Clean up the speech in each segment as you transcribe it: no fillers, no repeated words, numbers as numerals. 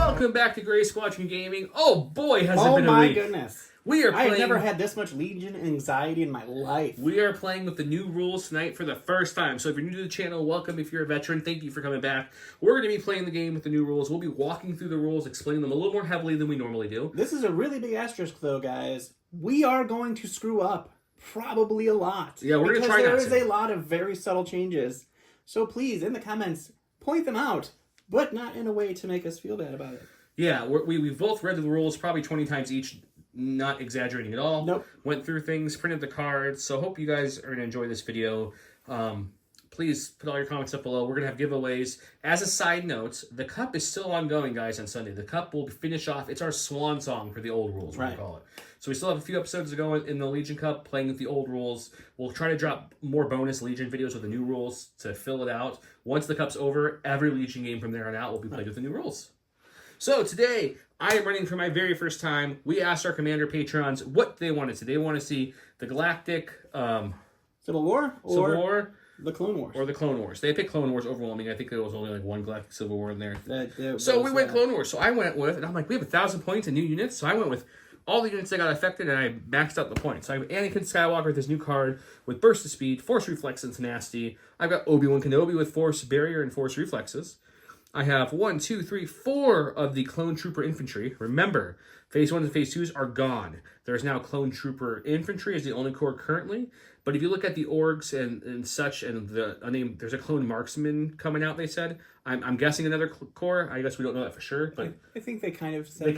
Welcome back to Gray Squadron Gaming. Oh boy, has it been a week. Oh my goodness. We are playing... I have never had this much Legion anxiety in my life. We are playing with the new rules tonight for the first time. So if you're new to the channel, welcome. If you're a veteran, thank you for coming back. We're going to be playing the game with the new rules. We'll be walking through the rules, explaining them a little more heavily than we normally do. This is a really big asterisk, though, guys. We are going to screw up. Probably a lot. Yeah, we're going to try because not to. there is a lot of very subtle changes. So please, in the comments, point them out, but not in a way to make us feel bad about it. Yeah, we've both read the rules probably 20 times each, not exaggerating at all. Nope. Went through things, printed the cards, so hope you guys are going to enjoy this video. Please put all your comments up below. We're going to have giveaways. As a side note, the Cup is still ongoing, guys, on Sunday. The Cup will finish off. It's our swan song for the old rules, we call it. So we still have a few episodes to go in the Legion Cup, playing with the old rules. We'll try to drop more bonus Legion videos with the new rules to fill it out. Once the Cup's over, every Legion game from there on out will be played with the new rules. So today, I am running for my very first time. We asked our Commander patrons what they wanted to. They want to see the Galactic Civil War or the Clone Wars. Or the Clone Wars. They picked Clone Wars overwhelming. I think there was only like one Galactic Civil War in there. So we went Clone Wars. So I went with, and I'm like, we have 1,000 points in new units. So I went with all the units that got affected, and I maxed out the points. So I have Anakin Skywalker with his new card with Burst of Speed, Force Reflex, and Tenacity. I've got Obi-Wan Kenobi with Force Barrier and Force Reflexes. I have 1, 2, 3, 4 of the Clone Trooper Infantry. Remember, Phase 1s and Phase 2s are gone. There is now Clone Trooper Infantry as the only core currently. But if you look at the orgs and such, and there's a Clone Marksman coming out, they said. I'm guessing another core. I guess we don't know that for sure. But I think they kind of said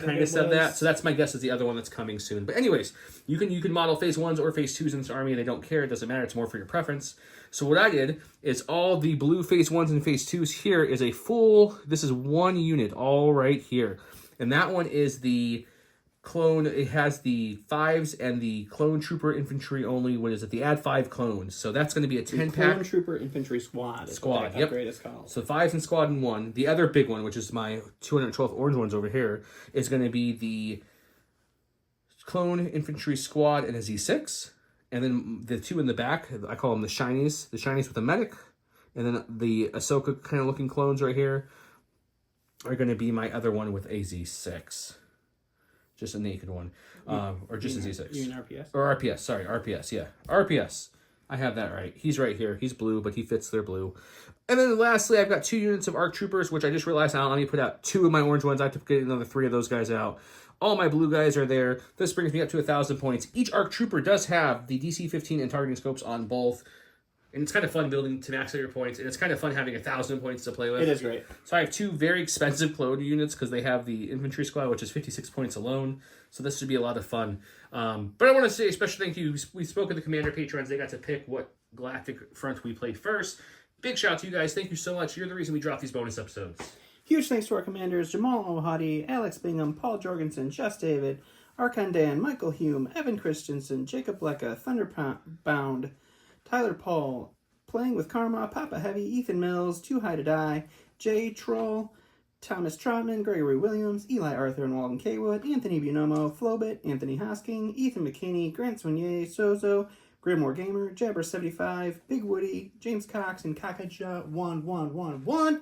that. So that's my guess is the other one that's coming soon. But anyways, you can model Phase 1s or Phase 2s in this army, and they don't care. It doesn't matter. It's more for your preference. So what I did is all the blue Phase 1s and Phase 2s here is a full... This is one unit all right here. And that one is the clone. It has the 5s and the Clone Trooper Infantry only. What is it? The add 5 clones. So that's going to be a 10-pack. Clone Trooper Infantry Squad. Squad, yep. Upgrade is called. So 5s and Squad in one. The other big one, which is my 212 orange ones over here, is going to be the Clone Infantry Squad and a Z6. And then the two in the back, I call them the Shinies. The Shinies with a medic. And then the Ahsoka kind of looking clones right here are going to be my other one with a Z6. Just a naked one. Or just a Z6. You mean RPS? Or RPS, sorry. RPS, yeah. RPS. I have that right. He's right here. He's blue, but he fits their blue. And then lastly, I've got 2 units of ARC Troopers, which I just realized I only put out 2 of my orange ones. I have to get another 3 of those guys out. All my blue guys are there. This brings me up to 1,000 points. Each ARC Trooper does have the DC 15 and targeting scopes on both. And it's kind of fun building to max out your points. And it's kind of fun having 1,000 points to play with. It is great. So I have 2 very expensive clone units because they have the Infantry Squad, which is 56 points alone. So this should be a lot of fun. But I want to say a special thank you. We spoke with the Commander patrons. They got to pick what Galactic Front we played first. Big shout out to you guys. Thank you so much. You're the reason we dropped these bonus episodes. Huge thanks to our commanders, Jamal Ohadi, Alex Bingham, Paul Jorgensen, Just David, Arkan Dan, Michael Hume, Evan Christensen, Jacob Lecca, Thunderbound, Tyler Paul, Playing with Karma, Papa Heavy, Ethan Mills, Too High to Die, Jay Troll, Thomas Trotman, Gregory Williams, Eli Arthur and Walden Kaywood, Anthony Bunomo, Flowbit, Anthony Hosking, Ethan McKinney, Grant Swinier, Sozo, Grimoire Gamer, Jabber75, Big Woody, James Cox, and Kakaja1111.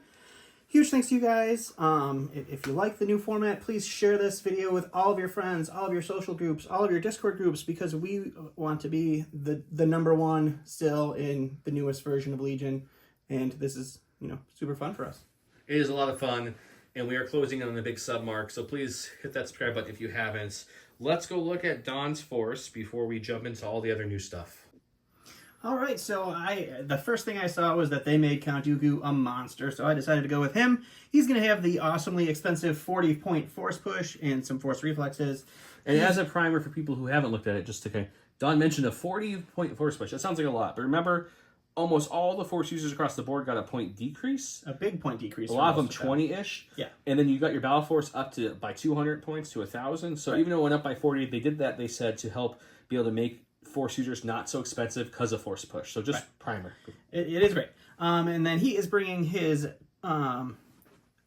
Huge thanks to you guys. If you like the new format, please share this video with all of your friends, all of your social groups, all of your Discord groups, because we want to be the #1 still in the newest version of Legion. And this is, super fun for us. It is a lot of fun, and we are closing in on the big sub mark, so please hit that subscribe button if you haven't. Let's go look at Don's Force before we jump into all the other new stuff. All right, so the first thing I saw was that they made Count Dooku a monster, so I decided to go with him. He's going to have the awesomely expensive 40-point Force Push and some Force Reflexes. And as a primer for people who haven't looked at it, just to Don mentioned a 40-point Force Push. That sounds like a lot, but remember, almost all the Force users across the board got a point decrease. A big point decrease. A lot of them 20-ish. Yeah. And then you got your Battle Force up to by 200 points to 1,000. So even though it went up by 40, they did that, they said, to help be able to make Force users not so expensive because of Force Push. So just primer. It is great. And then he is bringing his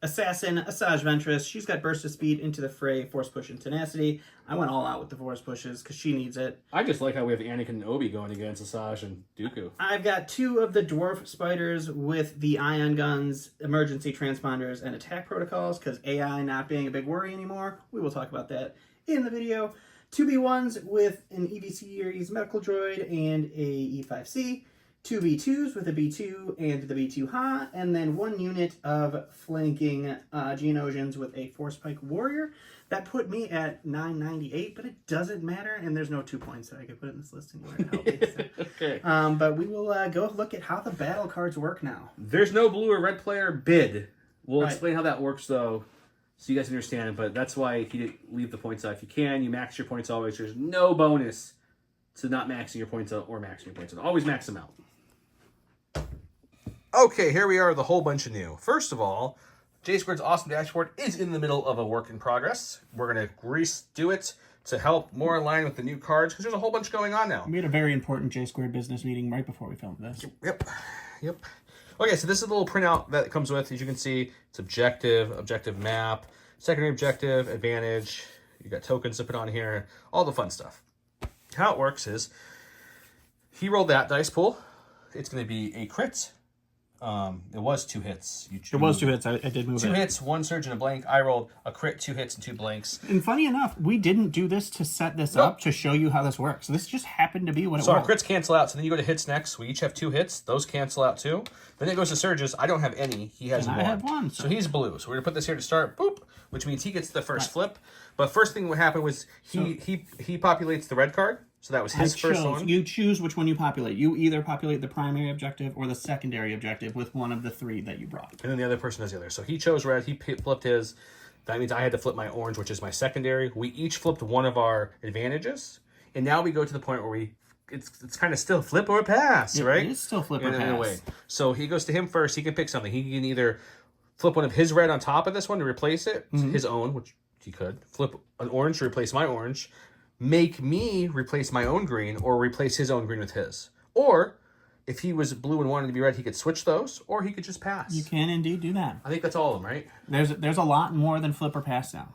Assassin, Asajj Ventress. She's got burst of speed, into the fray, force push, and tenacity. I went all out with the force pushes because she needs it. I just like how we have Anakin and Obi going against Asajj and Dooku. I've got 2 of the dwarf spiders with the ion guns, emergency transponders, and attack protocols because AI not being a big worry anymore. We will talk about that in the video. 2 B1s with an EV series medical droid and a E5C. 2 B2s with a B2 and the B2 Ha, and then 1 unit of flanking Geonosians with a Force Pike Warrior. That put me at 998, but it doesn't matter, and there's no 2 points that I could put in this list anywhere to help me. So. Okay. But we will go look at how the battle cards work now. There's no blue or red player bid. We'll Right. explain how that works, though, so you guys understand it, but that's why he didn't leave the points out. If you can, you max your points always. There's no bonus to not maxing your points out or maxing your points out. Always max them out. Okay, here we are with a whole bunch of new. First of all, J Squared's awesome dashboard is in the middle of a work in progress. We're going to redo it to help more align with the new cards because there's a whole bunch going on now. We had a very important J Squared business meeting right before we filmed this. Yep. Okay, so this is the little printout that it comes with. As you can see, it's objective map, secondary objective, advantage. You got tokens to put on here, all the fun stuff. How it works is he rolled that dice pool. It's going to be a crit. It was 2 hits. It was 2 hits. I did move 2 it. hits, 1 surge, and a blank. I rolled a crit, 2 hits, and 2 blanks. And funny enough, we didn't do this to set this up to show you how this works. This just happened to be what it was. So our crits cancel out. So then you go to hits next. We each have 2 hits. Those cancel out too. Then it goes to surges. I don't have any. He has And 1. I have 1. So he's blue. So we're gonna put this here to start. Boop, which means he gets the first flip. But first thing what happened was he populates the red card. So that was his first one. You choose which one you populate. You either populate the primary objective or the secondary objective with one of the 3 that you brought. And then the other person does the other. So he chose red. He flipped his. That means I had to flip my orange, which is my secondary. We each flipped one of our advantages. And now we go to the point where it's kind of still flip or pass, right? It is still flip or pass. In a way. So he goes to him first. He can pick something. He can either flip one of his red on top of this one to replace it, his own, which he could. Flip an orange to replace my orange. Make me replace my own green or replace his own green with his. Or if he was blue and wanted to be red, he could switch those or he could just pass. You can indeed do that. I think that's all of them, right? There's a lot more than flip or pass now.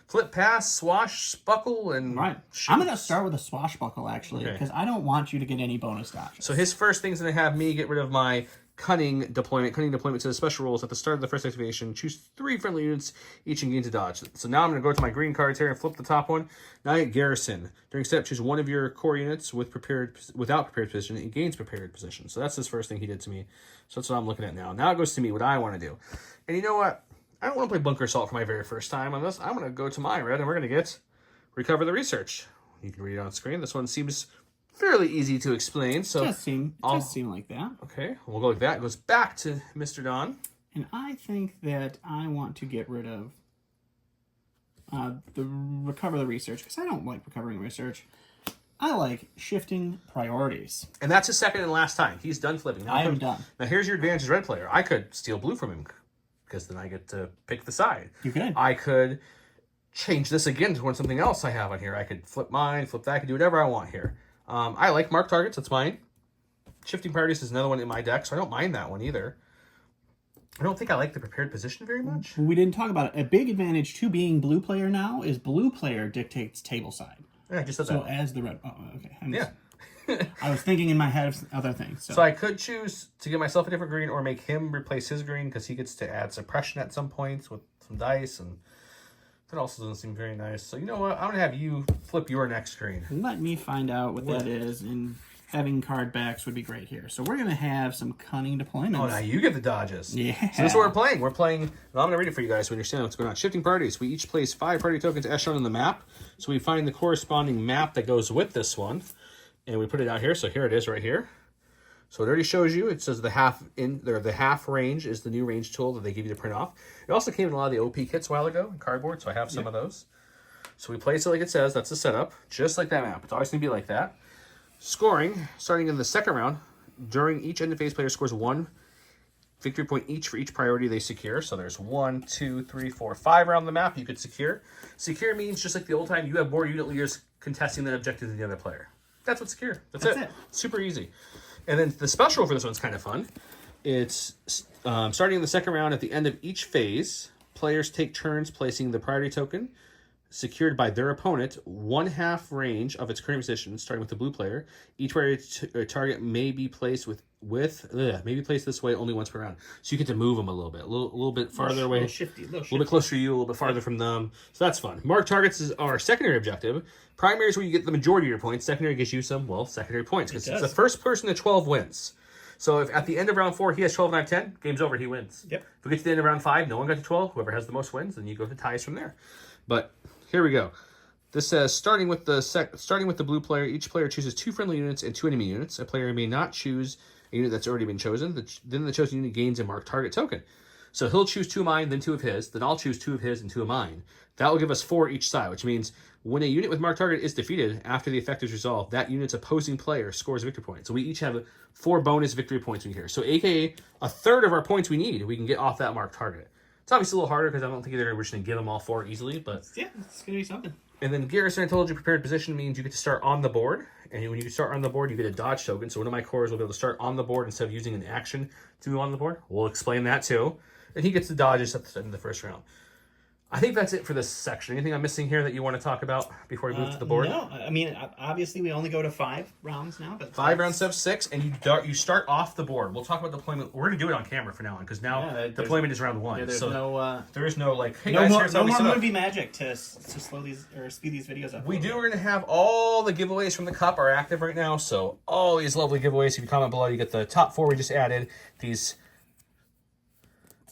Flip, pass, swash, spuckle, and Right. shoot. I'm going to start with a swashbuckle, actually, because I don't want you to get any bonus dodges. So his first thing's going to have me get rid of my cunning deployment. Cunning deployment says special rules at the start of the first activation. Choose 3 friendly units, each and gain to dodge. So now I'm going to go to my green cards here and flip the top one. Now I get Garrison. During step, choose one of your core units without prepared position. It gains prepared position. So that's his first thing he did to me. So that's what I'm looking at now. Now it goes to me, what I want to do. And you know what? I don't want to play Bunker Assault for my very first time on this. I'm going to go to my red and we're going to get Recover the Research. You can read it on screen. This one seems fairly easy to explain. So Just seem like that. okay, we'll go like that. It goes back to Mr. Don. And I think that I want to get rid of the Recover the Research, because I don't like recovering research. I like shifting priorities. And that's his second and last time. He's done flipping. Now I am done. Now here's your advantage as red player. I could steal blue from him because then I get to pick the side. You could. I could change this again to something else I have on here. I could flip mine, flip that. I could do whatever I want here. I like mark targets. That's mine. Shifting priorities is another one in my deck, so I don't mind that one either. I don't think I like the prepared position very much. We didn't talk about it. A big advantage to being blue player now is blue player dictates table side. Yeah, I just said So that. as the red... Oh, okay. Yeah. I was thinking in my head of other things. So I could choose to give myself a different green or make him replace his green because he gets to add suppression at some points with some dice, and that also doesn't seem very nice. So you know what? I'm going to have you flip your next green. Let me find out what that is, and having card backs would be great here. So we're going to have some cunning deployments. Oh, now you get the dodges. Yeah. So this is what we're playing. We're playing, and I'm going to read it for you guys so you understand what's going on. Shifting priorities. We each place 5 priority tokens as shown on the map. So we find the corresponding map that goes with this one, and we put it out here. So here it is right here. So it already shows you. It says the half range is the new range tool that they give you to print off. It also came in a lot of the OP kits a while ago in cardboard, so I have some of those. So we place it like it says. That's the setup, just like that map. It's always going to be like that. Scoring, starting in the second round, during each end of phase, player scores 1 victory point each for each priority they secure. So there's 1, 2, 3, 4, 5 around the map you could secure. Secure means just like the old time, you have more unit leaders contesting that objective than the other player. That's what's secure. That's it. Super easy. And then the special for this one's kind of fun. It's starting in the second round at the end of each phase. players take turns placing the priority token secured by their opponent 1/2 range of its current position, starting with the blue player. Each priority target may be placed this way only once per round. So you get to move them a little bit, a little bit farther away, a little bit closer to you, a little bit farther from them. So that's fun. Mark targets is our secondary objective. Primary is where you get the majority of your points. Secondary gives you some secondary points because it's the first person to 12 wins. So if at the end of round 4 he has 12 and I have 10, game's over. He wins. Yep. If we get to the end of round 5, no one got to 12. Whoever has the most wins, then you go to ties from there. But here we go. This says starting with the blue player, each player chooses 2 friendly units and 2 enemy units. A player may not choose a unit that's already been chosen. Then the chosen unit gains a marked target token. So he'll choose 2 of mine, then 2 of his. Then I'll choose 2 of his and 2 of mine. That will give us 4 each side, which means when a unit with marked target is defeated after the effect is resolved, that unit's opposing player scores a victory point. So we each have 4 bonus victory points in here. So aka a third of our points we need, we can get off that marked target. It's obviously a little harder because I don't think they're just going to give them all 4 easily, but yeah, it's going to be something. And then Garrison, I told you, prepared position means you get to start on the board. And when you start on the board, you get a dodge token. So one of my cores will be able to start on the board instead of using an action to move on the board. We'll explain that too. And he gets the dodges at the end of the first round. I think that's it for this section. Anything I'm missing here that you want to talk about before we move to the board? No, I mean, obviously we only go to 5 rounds now. But 5 rounds of 6, and you start off the board. We'll talk about deployment. We're going to do it on camera from now on, because now deployment is round 1. Yeah, there's so there is no, like, hey no guys, more, here's how we set up. movie magic to slow these, or speed these videos up. We're going to have all the giveaways from the cup are active right now, so all these lovely giveaways. If you comment below, you get the top 4 we just added. These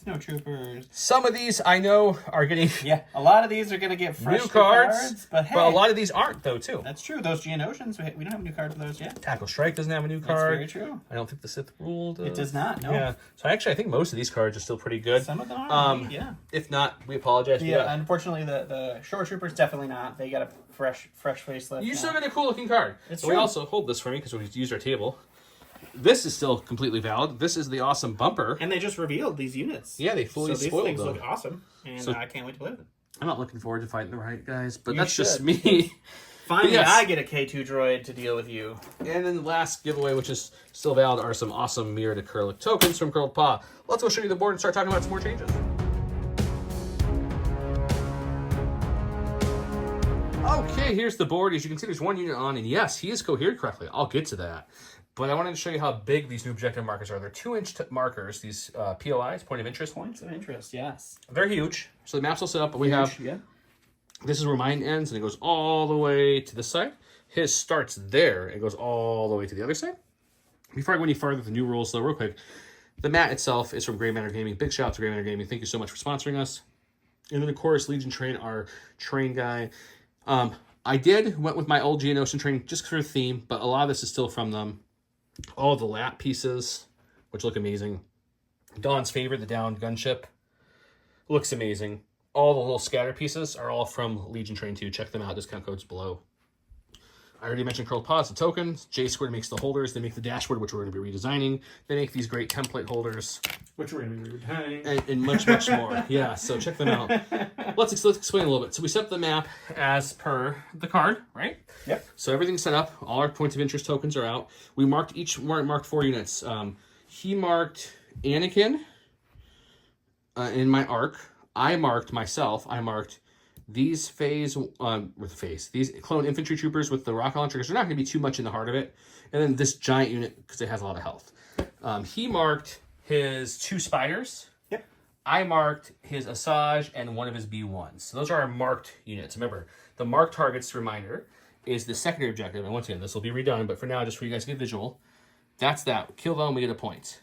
Snow Troopers. Some of these I know are getting a lot of these are going to get fresh new cards, but hey, a lot of these aren't though too. That's true. Those Geonosians, we don't have a new card for those yet. Tackle Strike doesn't have a new card. That's very true. I don't think the Sith Rule does. It does not. No. Yeah. So I think most of these cards are still pretty good. Some of them are. If not, we apologize. Yeah. Unfortunately, the Shore Troopers definitely not. They got a fresh facelift. You still got a cool looking card. It's so true. We also hold this for me because we used our table. This is still completely valid. This is the awesome bumper. And they just revealed these units. Yeah, they fully spoiled these things them. look awesome, and I can't wait to play with them. I'm not looking forward to fighting the right guys, but that's just me. Finally, yes. I get a K2 droid to deal with you. And then the last giveaway, which is still valid, are some awesome Mirror to Curlic tokens from Curled Paw. Let's go show you the board and start talking about some more changes. Okay, here's the board. As you can see, there's 1 unit on, and yes, he is cohered correctly. I'll get to that. But I wanted to show you how big these new objective markers are. They're 2-inch markers, these POIs, point of interest. Points of interest, yes. They're huge. So the map's all set up, but we have... Yeah. This is where mine ends, and it goes all the way to this side. His starts there, and goes all the way to the other side. Before I go any further with the new rules, though, real quick, the mat itself is from Grey Matter Gaming. Big shout out to Grey Matter Gaming. Thank you so much for sponsoring us. And then, of course, Legion Train, our train guy. I went with my old Geonosian train just for the theme, but a lot of this is still from them. All the lap pieces, which look amazing. Dawn's favorite, the downed gunship, looks amazing. All the little scatter pieces are all from Legion Train 2. Check them out. Discount code's below. I already mentioned Curled Paws, the tokens. J Squared makes the holders. They make the dashboard, which we're going to be redesigning. They make these great template holders, which we're going to be redesigning. And much, much more. Yeah, so check them out. Let's explain a little bit. So we set up the map as per the card, right? Yep. So everything's set up. All our points of interest tokens are out. We marked 4 units. He marked Anakin in my arc. I marked myself. I marked these these clone infantry troopers with the rocket launcher, because they're not going to be too much in the heart of it. And then this giant unit, because it has a lot of health. He marked his 2 spiders. Yep. I marked his Asajj and 1 of his B1s. So those are our marked units. Remember, the marked targets, reminder, is the secondary objective. And once again, this will be redone, but for now, just for you guys to get a visual, that's that. Kill them, we get a point.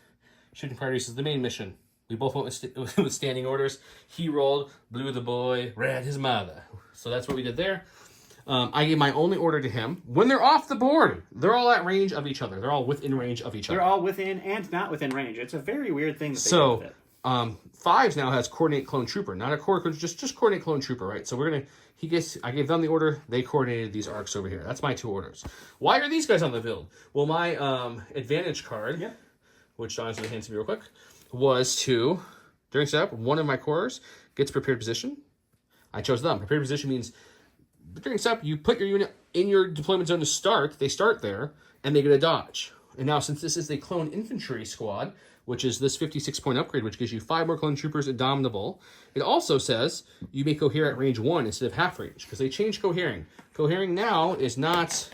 Shooting priorities is the main mission. We both went with standing orders. He rolled, blue the boy, red his mother. So that's what we did there. I gave my only order to him. When they're off the board, they're all at range of each other. They're all within range of each other. They're all within and not within range. It's a very weird thing that they do with it. 5s now has Coordinate Clone Trooper. Not a just Coordinate Clone Trooper, right? So I gave them the order. They coordinated these arcs over here. That's my 2 orders. Why are these guys on the build? Well, my advantage card, which Don's going to hand to me real quick, was to, during setup, 1 of my cores gets prepared position. I chose them. Prepared position means during setup, you put your unit in your deployment zone to start. They start there, and they get a dodge. And now, since this is a clone infantry squad, which is this 56-point upgrade, which gives you 5 more clone troopers, Indomitable. It also says you may cohere at range 1 instead of half range, because they changed cohering. Cohering now is not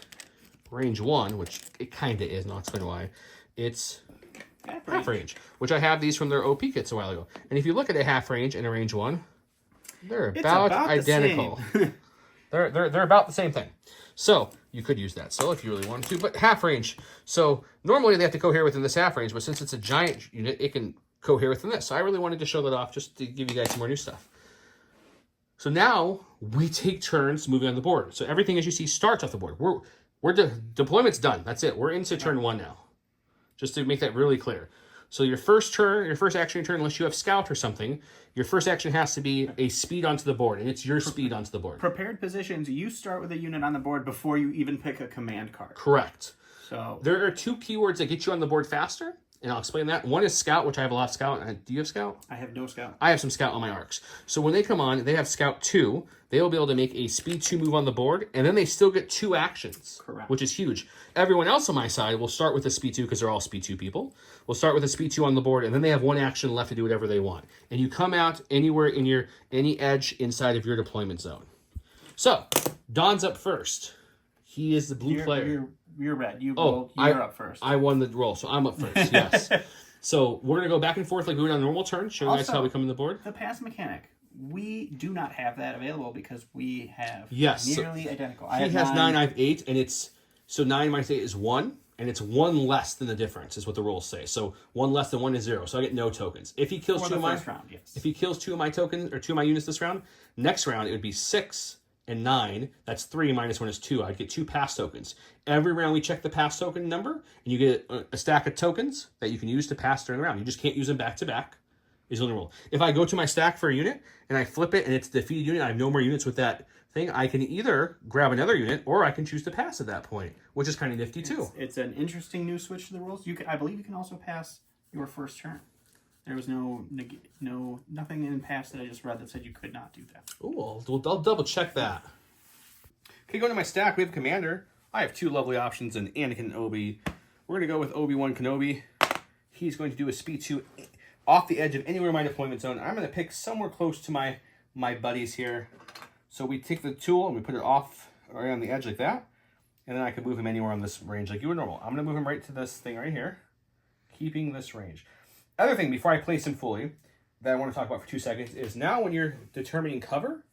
range 1, which it kind of is, and I'll explain why. It's half range, which I have these from their OP kits a while ago. And if you look at a half range and a range 1, they're about identical. They're about the same thing. So you could use that still if you really wanted to, but half range. So normally they have to cohere within this half range, but since it's a giant unit, it can cohere within this. So I really wanted to show that off just to give you guys some more new stuff. So now we take turns moving on the board. So everything as you see starts off the board. Deployment's done. That's it. We're into turn 1 now. Just to make that really clear. So your first action turn, unless you have scout or something, your first action has to be a speed onto the board, and it's your speed onto the board. Prepared positions, you start with a unit on the board before you even pick a command card. Correct. So there are 2 keywords that get you on the board faster, and I'll explain that. One is scout, which I have a lot of scout. Do you have scout? I have no scout. I have some scout on my arcs. So when they come on, they have scout 2. They will be able to make a speed 2 move on the board, and then they still get 2 actions. Correct. Which is huge. Everyone else on my side will start with a speed 2 because they're all speed 2 people. We'll start with a speed 2 on the board, and then they have 1 action left to do whatever they want. And you come out anywhere in any edge inside of your deployment zone. So Don's up first. He is the blue player. You're red. You're up first. I won the roll, so I'm up first. Yes. So we're gonna go back and forth like we would on a normal turn, showing you guys how we come in the board. The pass mechanic. We do not have that available because we have nearly identical. He has 9, I have 8, and it's so 9 minus 8 is 1, and it's 1 less than the difference is what the rules say. So 1 less than 1 is 0. So I get no tokens. If he kills 2 of my if he kills 2 of my tokens or 2 of my units this round, next round it would be 6 and 9. That's 3 minus 1 is 2. I'd get 2 pass tokens. Every round we check the pass token number, and you get a stack of tokens that you can use to pass during the round. You just can't use them back to back. Is the only rule. If I go to my stack for a unit and I flip it and it's a defeated unit, I have no more units with that thing, I can either grab another unit or I can choose to pass at that point, which is kind of nifty too. It's an interesting new switch to the rules. I believe you can also pass your first turn. There was nothing in past that I just read that said you could not do that. Ooh, I'll double check that. Okay, going to my stack, we have Commander. I have 2 lovely options in Anakin and Obi. We're going to go with Obi-Wan Kenobi. He's going to do a speed 2 off the edge of anywhere in my deployment zone. I'm going to pick somewhere close to my buddies here. So we take the tool and we put it off right on the edge like that. And then I can move him anywhere on this range like you would normal. I'm going to move him right to this thing right here, keeping this range. Other thing, before I place him fully, that I want to talk about for 2 seconds is now when you're determining cover,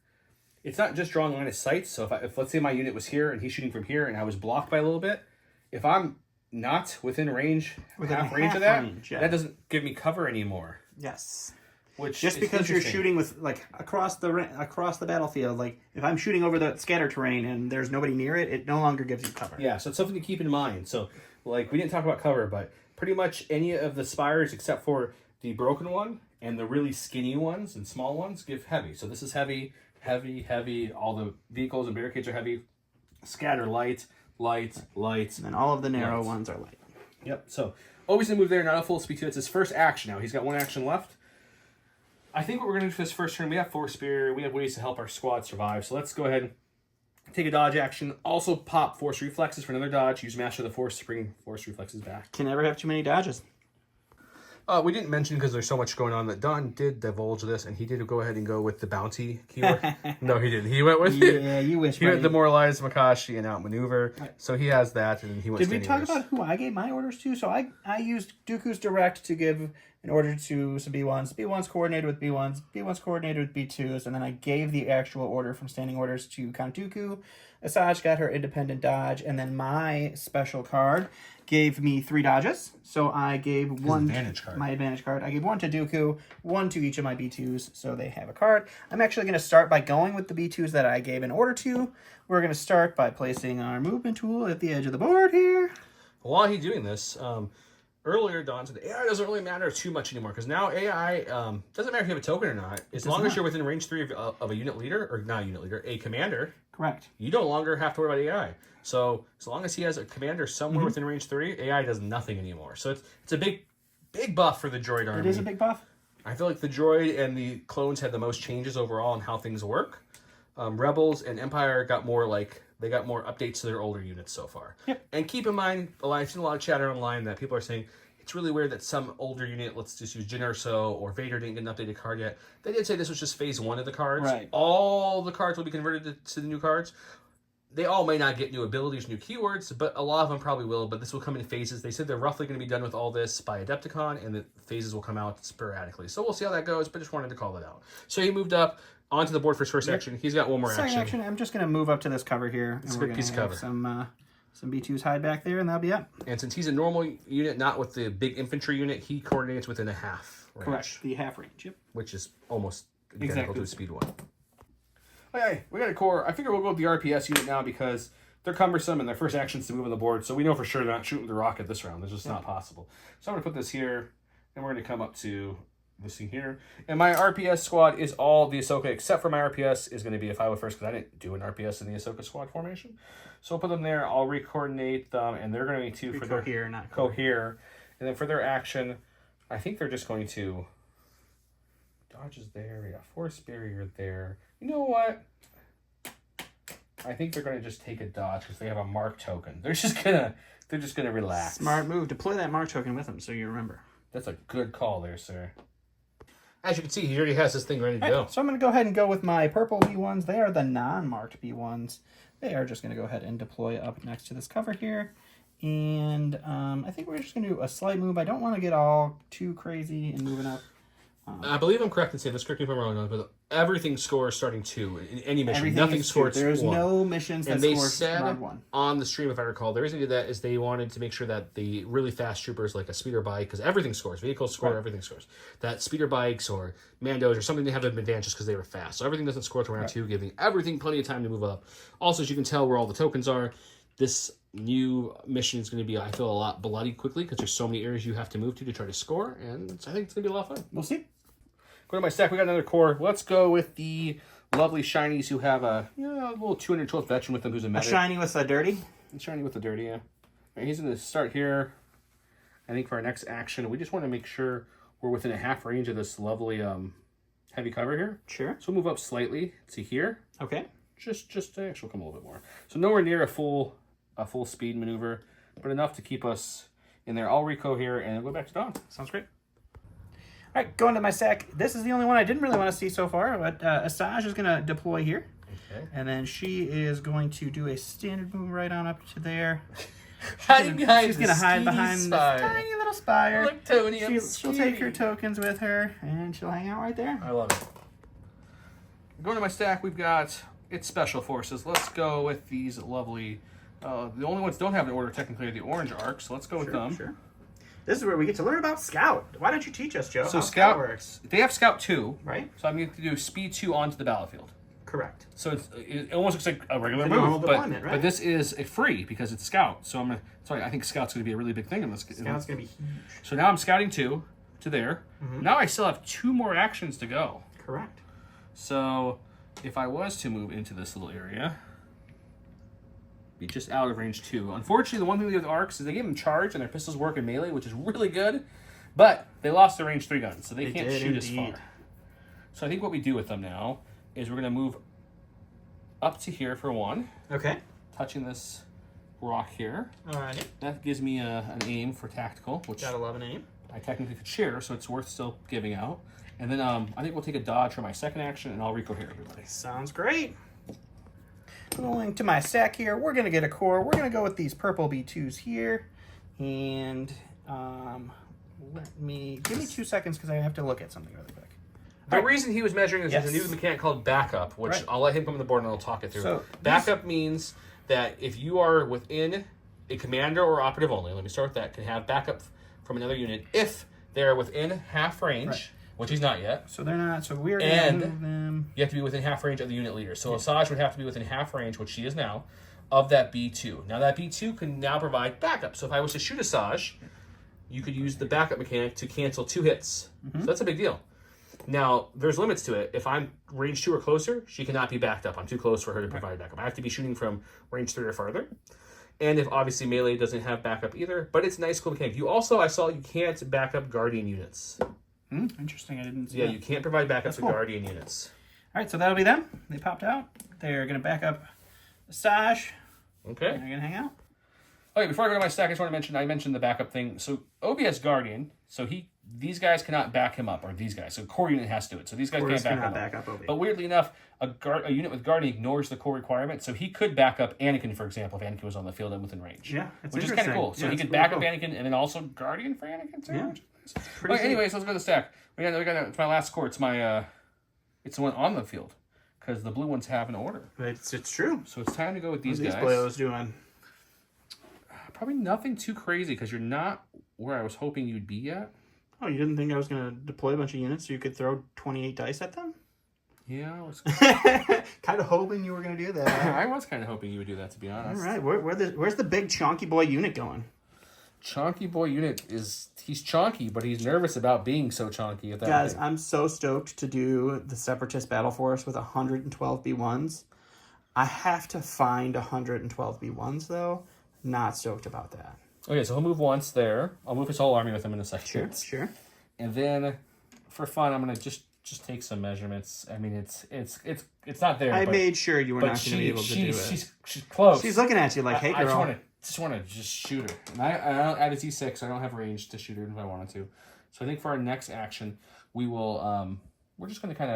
it's not just drawing line of sight. So if let's say my unit was here and he's shooting from here and I was blocked by a little bit, if I'm not within range, half range of that, that doesn't give me cover anymore. Yes. Which just because you're shooting with across the battlefield, like if I'm shooting over the scatter terrain and there's nobody near it, it no longer gives you cover. Yeah, so it's something to keep in mind. So like we didn't talk about cover, but pretty much any of the spires except for the broken one and the really skinny ones and small ones give heavy. So this is heavy, heavy, heavy. All the vehicles and barricades are heavy. Scatter light. And then all of the narrow ones are light. Yep. So always gonna move there, not a full speed 2. It's his first action now. He's got 1 action left. I think what we're gonna do for this first turn, we have Force Spear, we have ways to help our squad survive. So let's go ahead and take a dodge action. Also pop Force Reflexes for another dodge. Use Master of the Force to bring Force Reflexes back. Can never have too many dodges. We didn't mention because there's so much going on that Don did divulge this, and he did go ahead and go with the bounty keyword. No, he didn't. He went with Yeah, you wish. He went Demoralize Makashi and Outmaneuver. Right. So he has that, and he went. Did we talk about who I gave my orders to? So I used Dooku's Direct to give an order to some B1s. B1s coordinated with B1s. B1s coordinated with B2s, and then I gave the actual order from standing orders to Count Dooku. Asajj got her independent dodge, and then my special card gave me 3 dodges. So I gave my advantage card. I gave 1 to Dooku, 1 to each of my B2s, so they have a card. I'm actually going to start by going with the B2s that I gave an order to. We're going to start by placing our movement tool at the edge of the board here. While he's doing this, earlier Don said AI doesn't really matter too much anymore because now AI doesn't matter if you have a token or not. As long as you're within range 3 of a unit leader, or not a unit leader, a commander. Correct. You no longer have to worry about AI. So as long as he has a commander somewhere within range 3, AI does nothing anymore. So it's a big buff for the droid army. It is a big buff. I feel like the droid and the clones had the most changes overall in how things work. Rebels and Empire got more they got more updates to their older units so far. Yep. And keep in mind, I've seen a lot of chatter online that people are saying it's really weird that some older unit, let's just use Jyn Erso or Vader, didn't get an updated card yet. They did say this was just phase 1 of the cards. Right. All the cards will be converted to the new cards. They all may not get new abilities, new keywords, but a lot of them probably will, but this will come in phases. They said they're roughly going to be done with all this by Adepticon, and the phases will come out sporadically. So we'll see how that goes, but just wanted to call that out. So he moved up onto the board for his first action. He's got one more action. I'm just going to move up to this cover here. It's a good piece of cover. Some B2s hide back there, and that'll be up. And since he's a normal unit, not with the big infantry unit, he coordinates within a half range. Correct. The half range, yep. Which is almost identical to a speed 1. Okay, we got a core. I figure we'll go with the RPS unit now because they're cumbersome and their first action's to move on the board, so we know for sure they're not shooting the rocket this round. It's just not possible. So I'm going to put this here, and we're going to come up to this thing here. And my RPS squad is all the Ahsoka, except for my RPS is going to be a 501st because I didn't do an RPS in the Ahsoka squad formation. So I'll put them there. I'll recoordinate them, and they're going to be 2 for their cohere, not cohere. And then for their action, I think they're just going to dodges there. We got force barrier there. You know what? I think they're going to just take a dodge because they have a mark token. They're just gonna relax. Smart move. Deploy that mark token with them so you remember. That's a good call there, sir. As you can see, he already has this thing ready to go. So I'm going to go ahead and go with my purple B1s. They are the non-marked B1s. They are just going to go ahead and deploy up next to this cover here. And I think we're just going to do a slight move. I don't want to get all too crazy and moving up. I believe I'm correct in saying this. Correct me if I'm wrong, but everything scores starting 2 in any mission. Everything Nothing is scores 2. There's 1. no missions that and they score said around 1. On the stream, if I recall, the reason they did that is they wanted to make sure that the really fast troopers, like a speeder bike, because everything scores, vehicles score, Right. Everything scores. That speeder bikes or Mandos or something, they have an advantage just because they were fast. So everything doesn't score to round 2, giving everything plenty of time to move up. Also, as you can tell where all the tokens are, this new mission is going to be, I feel, a lot bloody quickly because there's so many areas you have to move to try to score, and I think it's going to be a lot of fun. We'll see. Go to my stack. We got another core. Let's go with the lovely shinies who have a little 212th veteran with them who's a A medic. shiny with a dirty. A shiny with the dirty, yeah. Right, he's going to start here. I think for our next action, we just want to make sure we're within a half range of this lovely heavy cover here. Sure. So we'll move up slightly to here. Okay. Just actually we'll come a little bit more. So nowhere near a full speed maneuver, but enough to keep us in there. I'll reco here and go back to Dawn. Sounds great. All right, going to my stack. This is the only one I didn't really want to see so far, but Asajj is going to deploy here. Okay. And then she is going to do a standard move right on up to there. Hiding behind She's going to hide behind this tiny little spire. Look, Tony, She'll take her tokens with her, and she'll hang out right there. I love it. Going to my stack, we've got its special forces. Let's go with these lovely... the only ones that don't have an order technically are the orange arcs, so let's go with them. Sure. This is where we get to learn about Scout. Why don't you teach us, Joe? So how Scout works. They have Scout 2, right? So I'm going to do Speed 2 onto the battlefield. Correct. So it almost looks like a regular It's a normal move, deployment, right? but this is a free because it's Scout. So I think Scout's going to be a really big thing in this. Scout's going to be huge. So now I'm scouting 2 to there. Mm-hmm. Now I still have 2 more actions to go. Correct. So if I was to move into this little area, be just out of range 2. Unfortunately, the one thing with the arcs is they give them charge and their pistols work in melee, which is really good, but they lost their range 3 guns, so they can't shoot as far. So I think what we do with them now is we're going to move up to here for 1. Okay. Touching this rock here. Alrighty. That gives me an aim for tactical, which Gotta love an aim. I technically could share, so it's worth still giving out. And then I think we'll take a dodge for my second action, and I'll recohere everybody. Sounds great. Going to my stack here, we're going to get a core. We're going to go with these purple B2s here. And give me 2 seconds because I have to look at something really quick. The reason he was measuring is there's a Yes. new mechanic called backup, which Right. I'll let him come on the board and I'll talk it through. So backup means that if you are within a commander or operative only, let me start with that, can have backup from another unit if they're within half range, Right. which he's not yet. So they're not. So we're going And to move them. you have to be within half range of the unit leader. So Asajj would have to be within half range, which she is now, of that B2. Now that B2 can now provide backup. So if I was to shoot Asajj, you could use the backup mechanic to cancel 2 hits. So that's a big deal. Now, there's limits to it. If I'm range 2 or closer, she cannot be backed up. I'm too close for her to provide backup. I have to be shooting from range 3 or farther. And if obviously melee doesn't have backup either, but it's a nice cool mechanic. You also, I saw you can't back up Guardian units. Interesting. I didn't see Yeah, that. you can't provide backup to cool. Guardian units. All right, so that'll be them. They popped out. They're going to back up Asajj. Okay. And they're going to hang out. Okay, before I go to my stack, I just want to mention, I mentioned the backup thing. So Obi has Guardian, so these guys cannot back him up, or these guys. So core unit has to do it. So these guys can't back him up. Obi. But weirdly enough, a unit with Guardian ignores the core requirement, so he could back up Anakin, for example, if Anakin was on the field and within range. Yeah, which is kind of cool. So he could back up Anakin and then also Guardian for Anakin too. Yeah. Okay, anyways, let's go to the stack. It's my last core. It's the one on the field, because the blue ones have an order. It's true. So it's time to go with these guys. What are these boyos doing? Probably nothing too crazy, because you're not where I was hoping you'd be yet. Oh, you didn't think I was going to deploy a bunch of units so you could throw 28 dice at them? Yeah, I was kind of hoping you were going to do that. I was kind of hoping you would do that, to be honest. All right, where's the big chonky boy unit going? Chonky boy unit he's chonky, but he's nervous about being so chonky at that. Guys, thing. I'm so stoked to do the Separatist Battle Force with 112 B1s. I have to find 112 B1s, though. Not stoked about that. Okay, so he'll move once there. I'll move his whole army with him in a second. Sure. And then, for fun, I'm gonna just take some measurements. I mean, it's not there. I made sure you were not going to be able to do it. She's close. She's looking at you like, hey, girl. I just want to shoot her. And I don't add a Z6. I don't have range to shoot her if I wanted to. So I think for our next action, we will. We're just gonna kind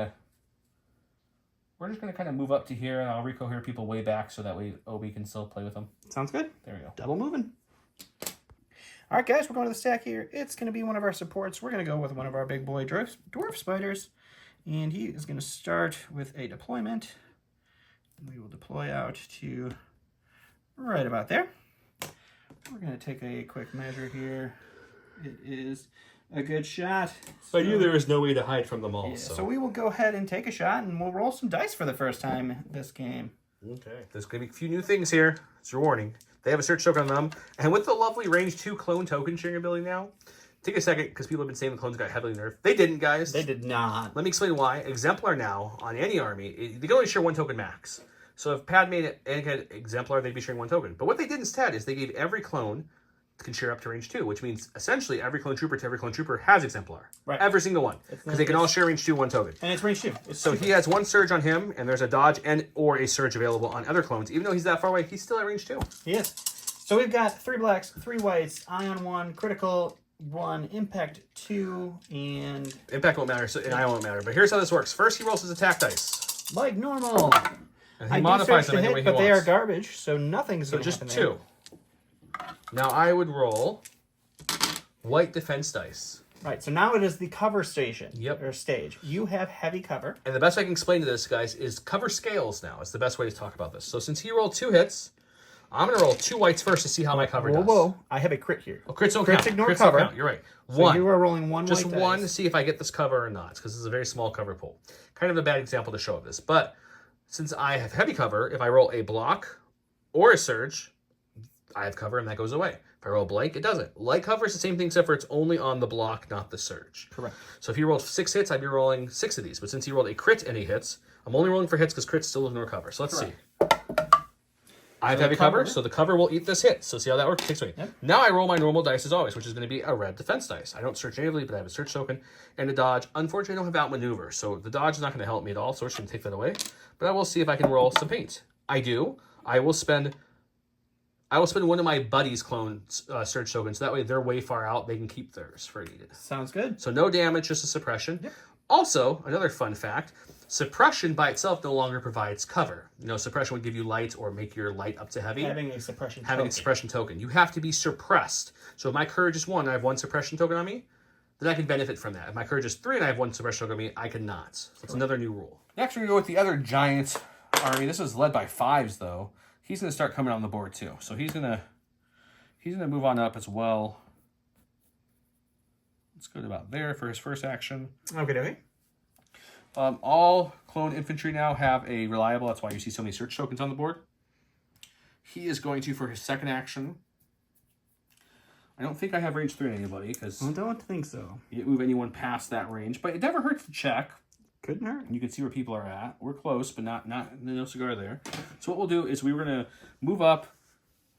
of move up to here, and I'll recohere people way back so that way Obi can still play with them. Sounds good. There we go. Double moving. All right, guys, we're going to the stack here. It's going to be one of our supports. We're going to go with one of our big boy dwarf spiders, and he is going to start with a deployment. We will deploy out to right about there. We're going to take a quick measure here. It is a good shot. I knew there was no way to hide from them all. Yeah, so we will go ahead and take a shot, and we'll roll some dice for the first time this game. Okay. There's going to be a few new things here. It's your warning. They have a search token on them. And with the lovely range 2 clone token sharing ability now, take a second, because people have been saying the clones got heavily nerfed. They didn't, guys. They did not. Let me explain why. Exemplar now, on any army, they can only share 1 token max. So if Padme and Anakin had Exemplar, they'd be sharing 1 token. But what they did instead is they gave every clone can share up to range 2, which means essentially every clone trooper to every clone trooper has Exemplar. Right. Every single one. Because they can all share range 2, 1 token. And it's range 2. So he has 1 surge on him, and there's a dodge and or a surge available on other clones. Even though he's that far away, he's still at range 2. He is. So we've got 3 blacks, 3 whites, Ion 1, Critical 1, Impact 2, and... Impact won't matter, and Ion won't matter. But here's how this works. First, he rolls his attack dice. Like normal. And he modifies them any way he but wants. they are garbage, so nothing's going to happen there. So just 2. Now I would roll white defense dice. Right, so now it is the cover station. Yep. Or stage. You have heavy cover. And the best I can explain to this, guys, is cover scales now. It's the best way to talk about this. So since he rolled 2 hits, I'm going to roll 2 whites first to see how my cover does. Whoa. I have a crit here. Oh, crits don't Crits count. ignore crits cover. Don't count. You're right. So 1. you are rolling 1 Just white 1 to dice. see if I get this cover or not, because this is a very small cover pool. Kind of a bad example to show of this. But since I have heavy cover, if I roll a block or a surge, I have cover and that goes away. If I roll blank, it doesn't. Light cover is the same thing, except for it's only on the block, not the surge. Correct. So if he rolled 6 hits, I'd be rolling 6 of these. But since he rolled a crit and he hits, I'm only rolling for hits because crits still ignore cover. So let's see. I have heavy cover, so the cover will eat this hit. So see how that works? Takes away. Yep. Now I roll my normal dice as always, which is going to be a red defense dice. I don't search natively, but I have a search token and a dodge. Unfortunately, I don't have outmaneuver, so the dodge is not going to help me at all, so we're just going to take that away. But I will see if I can roll some paint. I do. I will spend one of my buddies' clone search tokens, so that way they're way far out. They can keep theirs for needed. Sounds good. So no damage, just a suppression. Yep. Also, another fun fact, suppression by itself no longer provides cover. You know, suppression would give you light or make your light up to heavy. Having a suppression token. You have to be suppressed. So if my courage is 1 and I have 1 suppression token on me, then I can benefit from that. If my courage is 3 and I have 1 suppression token on me, I cannot. So that's another new rule. Next we go with the other giant army. This is led by 5s though. He's going to start coming on the board too. So he's going to move on up as well. Let's go to about there for his first action. Okay. All clone infantry now have a reliable. That's why you see so many search tokens on the board. He is going to, for his second action, I don't think I have range 3 on anybody, because I don't think so. You didn't move anyone past that range, but it never hurts to check. Couldn't hurt. You can see where people are at. We're close, but not no cigar there. So what we'll do is we're going to move up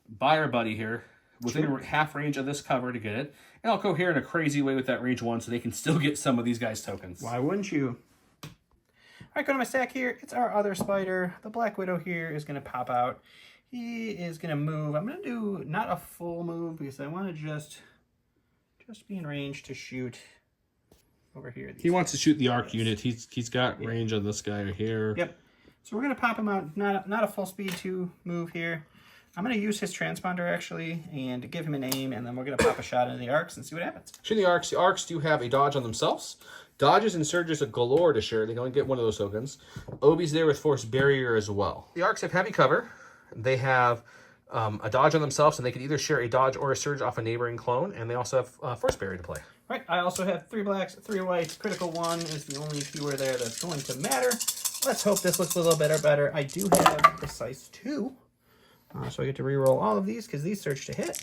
by our buddy here within half range of this cover to get it. And I'll go here in a crazy way with that range 1 so they can still get some of these guys' tokens. Why wouldn't you? All right, go to my stack here. It's our other spider. The Black Widow here is going to pop out. He is going to move. I'm going to do not a full move because I want to just be in range to shoot over here. He wants to shoot the arc unit. He's got range on this guy here. Yep. So we're going to pop him out. Not a full speed 2 move here. I'm going to use his transponder, actually, and give him an aim, and then we're going to pop a shot into the arcs and see what happens. Shooting the arcs. The arcs do have a dodge on themselves. Dodges and surges a galore to share. They can only get one of those tokens. Obi's there with Force Barrier as well. The arcs have heavy cover. They have a dodge on themselves, and they can either share a dodge or a surge off a neighboring clone, and they also have Force Barrier to play. Right, I also have 3 blacks, 3 whites. Critical 1 is the only keyword there that's going to matter. Let's hope this looks a little better. I do have Precise 2. So I get to reroll all of these because these surge to hit.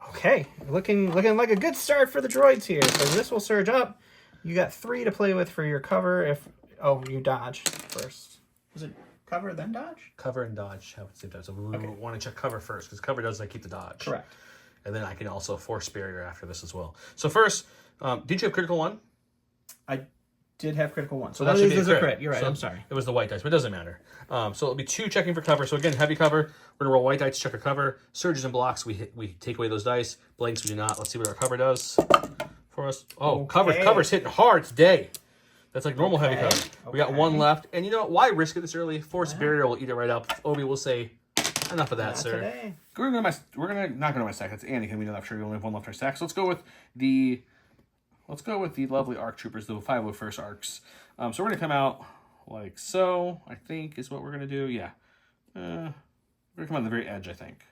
Okay, looking like a good start for the droids here. So this will surge up. You got 3 to play with for your cover. You dodge first. Was it cover then dodge? Cover and dodge have the same time. So we want to check cover first because cover does keep the dodge. Correct. And then I can also Force Barrier after this as well. So first, did you have critical 1? I did have critical 1. So that should be a crit. You're right. So I'm sorry. It was the white dice, but it doesn't matter. So it'll be 2 checking for cover. So again, heavy cover. We're gonna roll white dice to check our cover. Surges and blocks. We take away those dice. Blanks we do not. Let's see what our cover does for us. Oh, Okay. cover's hitting hard today. That's like normal heavy cover. We got Okay. 1 left, and you know what? Why risk it this early? Force Barrier will eat it right up. Obi will say, "Enough of that, sir." Today. We're gonna not go to my stack. That's Anakin. We know that for sure. We only have 1 left in our stack. So let's go with the lovely ARC troopers, the 501st arcs. So we're gonna come out like so. I think is what we're gonna do. Yeah, we're gonna come on the very edge. I think.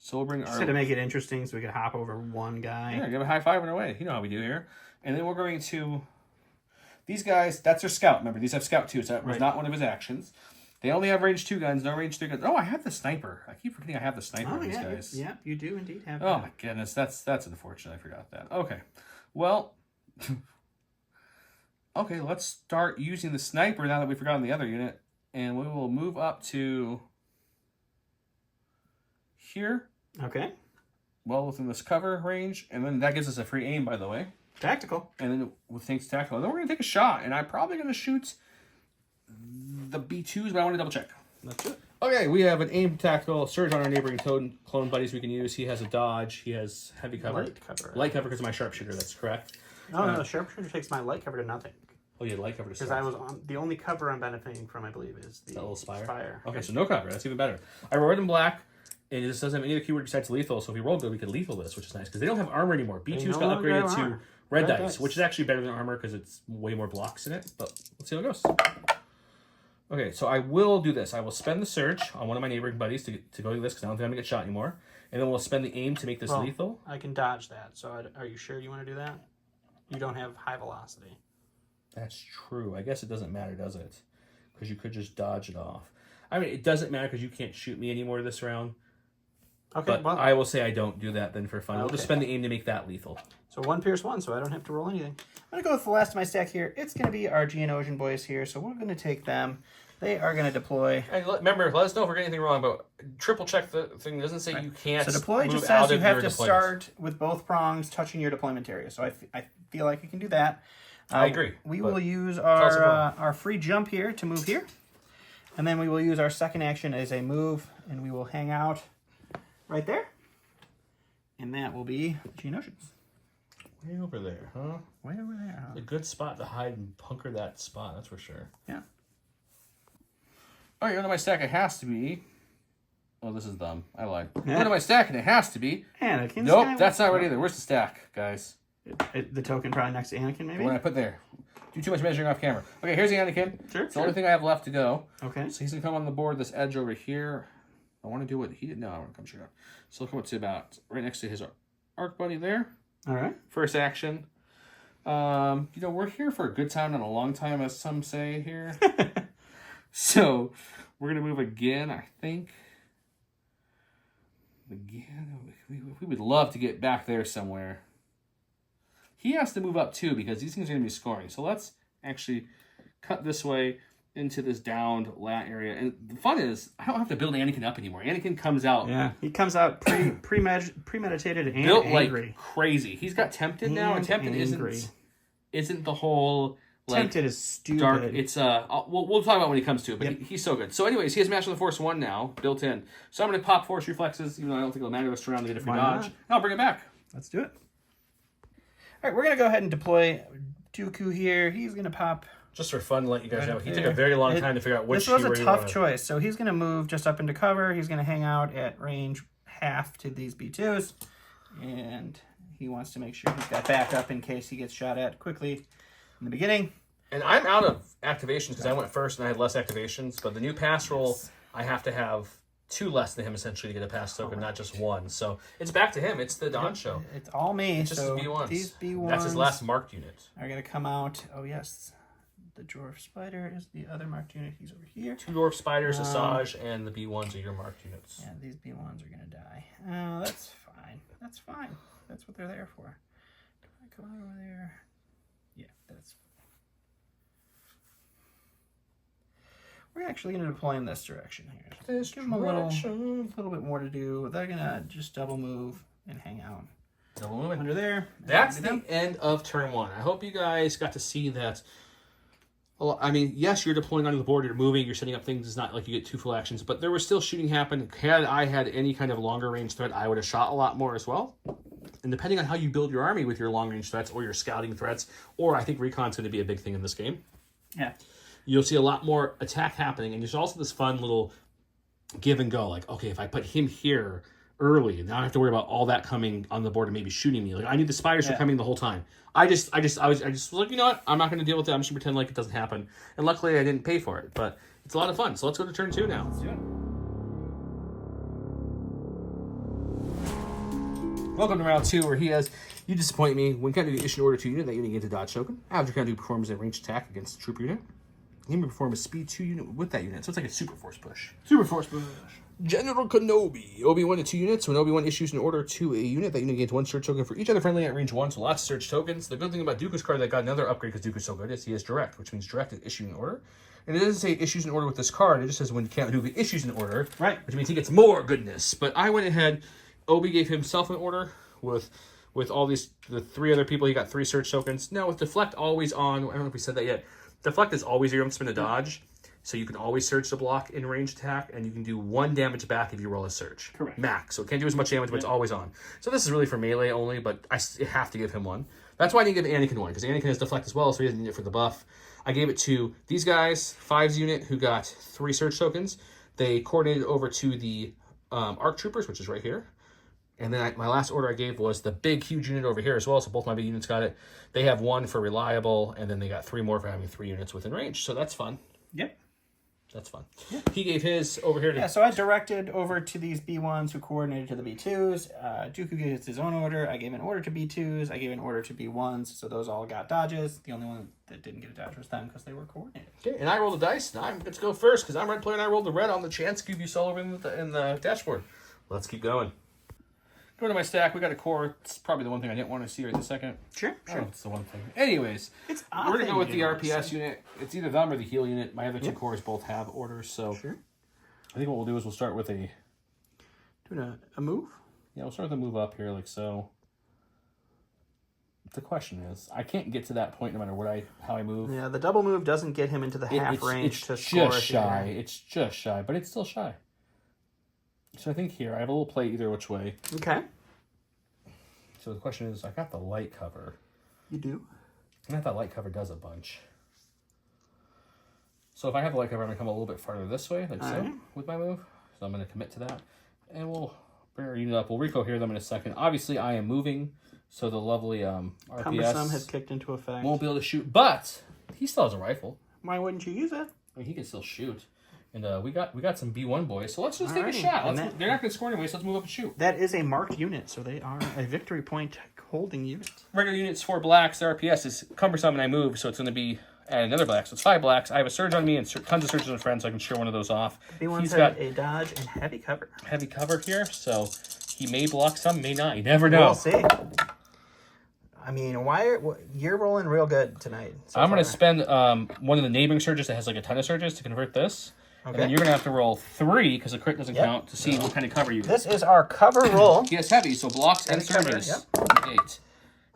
So we'll bring our. To make it interesting, so we can hop over one guy. Yeah, give a high five and away. You know how we do here. And then we're going to. These guys, that's their scout. Remember, these have scout too. So that was not one of his actions. They only have range 2 guns, no range 3 guns. Oh, I have the sniper. I keep forgetting I have the sniper on these guys. Yeah, you do indeed have. Oh my goodness, that's unfortunate. I forgot that. Okay, well, okay, let's start using the sniper now that we've forgotten the other unit, and we will move up to here. Okay. Well, within this cover range, and then that gives us a free aim, by the way. Tactical. And then with things tactical, and then we're gonna take a shot, and I'm probably gonna shoot the B2s, but I want to double check. That's it. Okay, we have an aim tactical surge on our neighboring clone buddies we can use. He has a dodge. He has heavy cover. Light cover because of my sharpshooter. That's correct. No, the sharpshooter takes my light cover to nothing. Oh, yeah, light cover to because I was on the only cover I'm benefiting from. I believe is the little spire. Okay, right? so no cover. That's even better. I rolled red and black. And this doesn't have any other keyword besides lethal. So if we roll good, we could lethal this, which is nice because they don't have armor anymore. B2's got upgraded to red dice, which is actually better than armor because it's way more blocks in it. But let's see how it goes. Okay, so I will do this. I will spend the surge on one of my neighboring buddies to go do this because I don't think I'm going to get shot anymore. And then we'll spend the aim to make this lethal. I can dodge that. So are you sure you want to do that? You don't have high velocity. That's true. I guess it doesn't matter, does it? Because you could just dodge it off. I mean, it doesn't matter because you can't shoot me anymore this round. Okay, but I will say I don't do that then for fun. We'll just spend the aim to make that lethal. So 1 pierce 1, so I don't have to roll anything. I'm going to go with the last of my stack here. It's going to be our Geonosian boys here, so we're going to take them. They are going to deploy. And remember, let us know if we're getting anything wrong, but triple check the thing. It doesn't say you can't. So deploy just says you have to start with both prongs touching your deployment area. So I feel like you can do that. I agree. We will use our free jump here to move here. And then we will use our second action as a move, and we will hang out right there. And that will be Geonosians. Way over there, huh? Way over there, huh? A good spot to hide and bunker that spot, that's for sure. Yeah. Oh, you're under my stack. It has to be. Oh, this is dumb. I lied. Yeah. Under my stack, and it has to be. Anakin. Nope, that's not right either. Where's the stack, guys? The token probably next to Anakin, maybe? The one I put there. Do too much measuring off camera. Okay, here's the Anakin. Sure. It's the only thing I have left to go. Okay. So he's going to come on the board, this edge over here. I want to do what he did. No, I want to come straight up. So he'll come up to about right next to his arc buddy there. All right. First action. We're here for a good time, not a long time, as some say here. So we're going to move again, I think. Again, we would love to get back there somewhere. He has to move up too because these things are going to be scoring. So let's actually cut this way into this downed lat area. And the fun is, I don't have to build Anakin up anymore. Anakin comes out. Yeah, he comes out premeditated and built angry. Like crazy. He's got Tempted now, and Tempted isn't the whole Tempted is stupid. Dark. It's we'll talk about when he comes to it, but he's so good. So, anyways, he has Master of the Force 1 now built in. So I'm going to pop Force Reflexes, even though I don't think it'll matter this round to get a free dodge. And I'll bring it back. Let's do it. All right, we're going to go ahead and deploy Dooku here. He's going to pop. Just for fun, to let you guys know, he took a very long time to figure out which. This was a tough choice. So he's going to move just up into cover. He's going to hang out at range half to these B2s, and he wants to make sure he's got backup in case he gets shot at quickly in the beginning. And I'm out of activations because I went first and I had less activations. But the new pass roll, I have to have 2 less than him essentially to get a pass token, not just 1. So it's back to him. It's the Don show. It's all me. It's just so his B1s. These B1s. That's his last marked unit. Are going to come out. Oh, yes. The Dwarf Spider is the other marked unit. He's over here. 2 Dwarf Spiders, Asajj, and the B1s are your marked units. Yeah, these B1s are going to die. Oh, that's fine. That's fine. That's what they're there for. Come on over there. Yeah, that's fine. We're actually going to deploy in this direction here. Give them a little bit more to do. They're going to just double move and hang out. Double moving. Under there. That's the end of turn 1. I hope you guys got to see that. I mean, yes, you're deploying onto the board, you're moving, you're setting up things. It's not like you get 2 full actions, but there was still shooting happen. Had I had any kind of longer range threat, I would have shot a lot more as well. And depending on how you build your army with your long range threats or your scouting threats, or I think recon's going to be a big thing in this game. Yeah. You'll see a lot more attack happening, and there's also this fun little give and go. Like, okay, if I put him here early, now I have to worry about all that coming on the board and maybe shooting me. Like, I knew the spiders were coming the whole time. I just was like, you know what? I'm not going to deal with it. I'm just going to pretend like it doesn't happen. And luckily, I didn't pay for it. But it's a lot of fun. So let's go to turn 2 now. Let's do it. Welcome to round 2, where he has, you disappoint me. When kind of issue an order to unit, that unit gets a dodge token. After kind of performs a ranged attack against a troop unit, he may perform a speed 2 unit with that unit. So it's like a super force push. Super force push. General Kenobi. Obi-Wan to 2 units. When Obi-Wan issues an order to a unit, that unit gains 1 search token for each other friendly at range 1. So lots of search tokens. The good thing about Dooku's card that got another upgrade because Dooku's so good is he has direct, which means direct is issuing an order. And it doesn't say it issues an order with this card. It just says when Count Dooku issues an order, right? Which means he gets more goodness. But I went ahead. Obi gave himself an order with all these the 3 other people. He got 3 search tokens. Now with deflect always on. I don't know if we said that yet. Deflect is always your spin a dodge. So you can always search the block in ranged attack, and you can do 1 damage back if you roll a search. Correct. Max. So it can't do as much damage, but it's always on. So this is really for melee only, but I have to give him 1. That's why I didn't give Anakin 1, because Anakin has deflect as well, so he doesn't need it for the buff. I gave it to these guys, 5's unit, who got 3 search tokens. They coordinated over to the ARC Troopers, which is right here. And then my last order I gave was the big, huge unit over here as well, so both my big units got it. They have 1 for reliable, and then they got 3 more for having 3 units within range, so that's fun. Yep. That's fun. Yeah. He gave his over here to... Yeah, so I directed over to these B1s who coordinated to the B2s. Dooku gave his own order. I gave an order to B2s. I gave an order to B1s, so those all got dodges. The only one that didn't get a dodge was them because they were coordinated. Okay, and I rolled the dice. Now I'm going to go first because I'm red player and I rolled the red on the chance cube you saw over in the dashboard. Let's keep going. Going to my stack, we got a core. It's probably the one thing I didn't want to see right this second. Sure. Oh, it's the one thing. Anyways, we're going to go with the RPS unit. It's either them or the heal unit. My other 2 cores both have orders, so sure. I think what we'll do is we'll start with a... Doing a move? Yeah, we'll start with a move up here, like so. The question is, I can't get to that point no matter how I move. Yeah, the double move doesn't get him into the half range to score. It's just shy. It's just shy, but it's still shy. So I think here, I have a little play either which way. Okay. So the question is, I got the light cover. You do? And I thought light cover does a bunch. So if I have the light cover, I'm going to come a little bit farther this way, like so, with my move. So I'm going to commit to that. And we'll bring our unit up. We'll recohere them in a second. Obviously, I am moving, so the lovely RPS... Cumbersome has kicked into effect. Won't be able to shoot, but he still has a rifle. Why wouldn't you use it? I mean, he can still shoot. And we got some B1 boys, so let's just take a shot. They're not going to score anyway, so let's move up and shoot. That is a marked unit, so they are a victory point holding unit. Regular units 4 blacks. The RPS is cumbersome, and I move, so it's going to be add another black. So it's 5 blacks. I have a surge on me and tons of surges on friends, so I can share one of those off. He's got a dodge and heavy cover. Heavy cover here, so he may block some, may not. You never know. We'll see. I mean, you're rolling real good tonight. I'm going to spend one of the neighboring surges that has like a ton of surges to convert this. Okay. And then you're going to have to roll 3, because the crit doesn't count, to see what kind of cover you get. This is our cover roll. He has heavy, so blocks and surges. Cover, 8.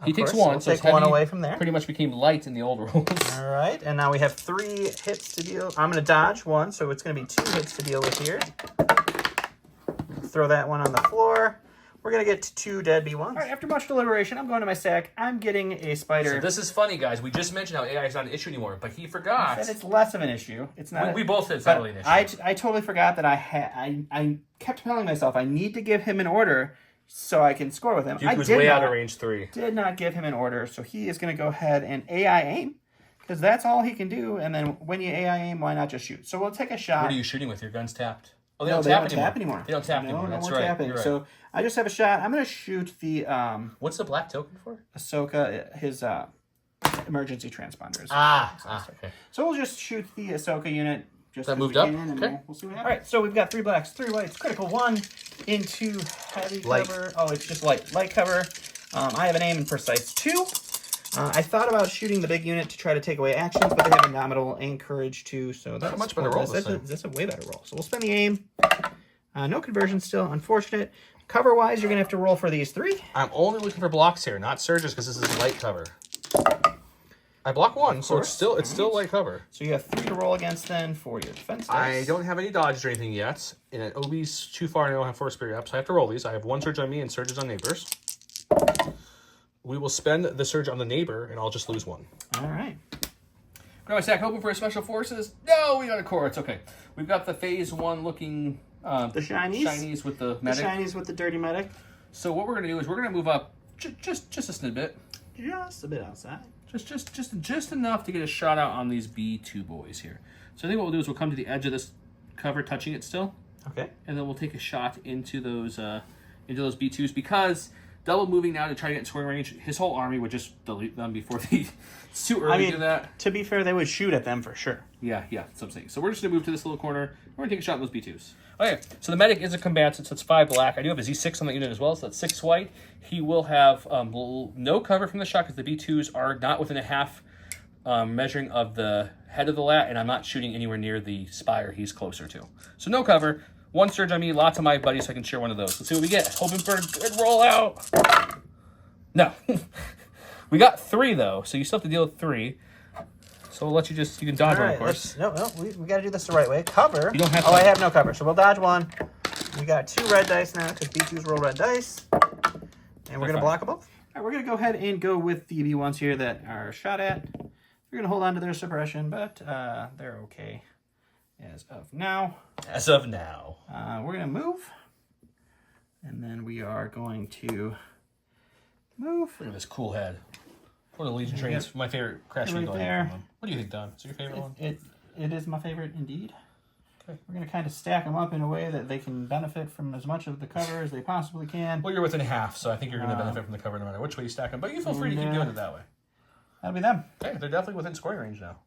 He takes course, one, we'll so take one away from there. Pretty much became light in the old rules. All right, and now we have 3 hits to deal. I'm going to dodge one, so it's going to be 2 hits to deal with here. Throw that one on the floor. We're going to get 2 dead B1s. All right, after much deliberation, I'm going to my stack. I'm getting a spider. So this is funny, guys. We just mentioned how AI is not an issue anymore, but he forgot. I said it's less of an issue. It's not. We both said it's not really an issue. I totally forgot that I kept telling myself I need to give him an order so I can score with him. Duke was way out of range 3. Did not give him an order, so he is going to go ahead and AI aim, because that's all he can do. And then when you AI aim, why not just shoot? So we'll take a shot. What are you shooting with? Your gun's tapped. Oh, they No, don't they tap don't anymore. tap anymore. They don't tap anymore. That's more right. tapping. You're right. So I just have a shot. I'm going to shoot the What's the black token for? Ahsoka, his emergency transponders. Okay. So we'll just shoot the Ahsoka unit. Just that as moved we up? can, and Okay. we'll see what happens. All right, so we've got 3 blacks, 3 whites, critical 1 into heavy Light. cover. Oh, it's just light cover. I have an aim in precise 2. I thought about shooting the big unit to try to take away actions, but they have Indomitable and Courage too, so that's a much better roll this time. That's a way better roll. So we'll spend the aim. No conversion still, unfortunate. Cover-wise, you're going to have to roll for these 3. I'm only looking for blocks here, not surges, because this is light cover. I block 1, so it's still light cover. So you have 3 to roll against then for your defense dice. I don't have any dodge or anything yet. And an OB's too far, and I don't have Force Spirit up, so I have to roll these. I have 1 surge on me and surges on neighbors. We will spend the surge on the neighbor, and I'll just lose 1. All right. Go my stack, hoping for special forces. No, we got a core. It's okay. We've got the phase 1 looking The shinies? shinies with the medic. The shinies with the dirty medic. So what we're gonna do is we're gonna move up just a snidbit. Just a bit outside. Just enough to get a shot out on these B2 boys here. So I think what we'll do is we'll come to the edge of this cover, touching it still, Okay. and then we'll take a shot into those B2s, because double moving now to try to get in scoring range. His whole army would just delete them before they. It's too early to do that. To be fair, they would shoot at them for sure. Yeah, that's what I'm saying. So we're just gonna move to this little corner. We're gonna take a shot at those B2s. Okay, so the medic is a combatant, so it's 5 black. I do have a Z6 on the unit as well, so that's 6 white. He will have no cover from the shot because the B2s are not within a half measuring of the head of the lat, and I'm not shooting anywhere near the spire he's closer to. So no cover. 1 surge on me, lots of my buddies, so I can share one of those. Let's see what we get. Hoping for a good rollout. No. We got 3, though, so you still have to deal with 3. So we'll let you can dodge one, of course. No, we got to do this the right way. Cover. You don't have I to. have no cover, so we'll dodge 1. We got 2 red dice now because B2s roll red dice. And we're going to block them both. All right, we're going to go ahead and go with the B1s here that are shot at. We're going to hold on to their suppression, but they're okay as of now. As of now. We're going to move. And then we are going to move. Look at this cool head. What a Legion trains. My favorite crash Right going there. from them. What do you think, Don? Is it your favorite one? It is my favorite indeed. Okay. We're going to kind of stack them up in a way that they can benefit from as much of the cover as they possibly can. Well, you're within half, so I think you're going to benefit from the cover no matter which way you stack them. But you feel free to keep doing it that way. That'll be them. Okay, they're definitely within scoring range now.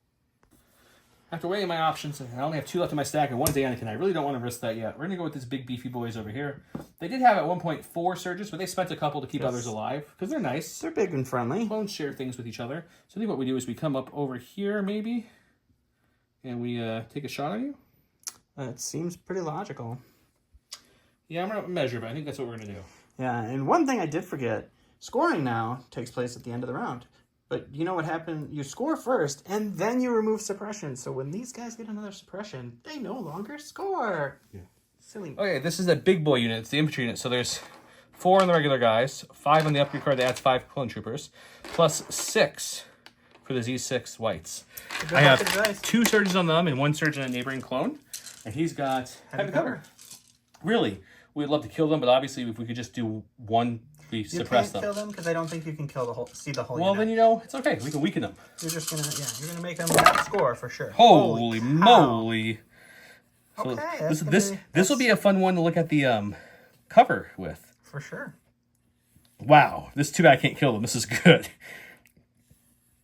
After weighing my options, I only have 2 left in my stack, and one's Anakin. I really don't want to risk that yet. We're going to go with this big beefy boys over here. They did have at one point 4 surges, but they spent a couple to keep others alive, because they're nice. They're big and friendly. Clones share things with each other. So I think what we do is we come up over here, maybe, and we take a shot on you. It seems pretty logical. Yeah, I'm going to measure, but I think that's what we're going to do. Yeah, and one thing I did forget, scoring now takes place at the end of the round. But you know what happened? You score first, and then you remove suppression. So when these guys get another suppression, they no longer score. Yeah. Silly. Okay, this is a big boy unit. It's the infantry unit. So there's 4 on the regular guys, 5 on the upgrade card that adds 5 clone troopers, plus 6 for the Z6 whites. I have 2 surges on them and 1 surge on a neighboring clone. And he's got heavy cover. Really, we'd love to kill them, but obviously if we could just do 1, we suppress them. You can't kill them because I don't think you can kill the whole Well, unit. then, you know, it's okay. We can weaken them. You're just gonna, you're gonna make them not score for sure. Holy moly! So Okay, this will be a fun one to look at the cover with. For sure. Wow, this is too bad I can't kill them. This is good.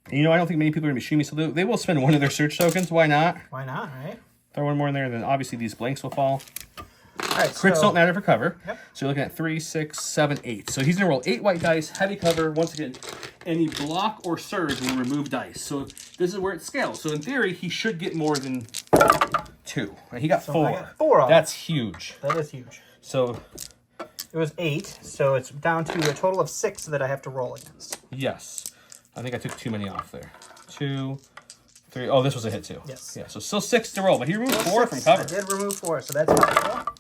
And, you know, I don't think many people are gonna be shooting me, so they will spend 1 of their search tokens. Why not? Why not, right? Throw 1 more in there, and then obviously these blanks will fall. All right, Crits don't matter for cover. Yep. So you're looking at 3, 6, 7, 8. So he's gonna roll 8 white dice, heavy cover. Once again, any block or surge will remove dice. So this is where it scales. So in theory, he should get more than 2. Right? He got 4. I got 4 off. That's huge. That is huge. So It was 8, so it's down to a total of 6 that I have to roll against. Yes. I think I took too many off there. 2, 3. Oh, this was a hit too. Yes. Yeah, so still 6 to roll, but he removed 4 from cover. I did remove 4, so that's helpful.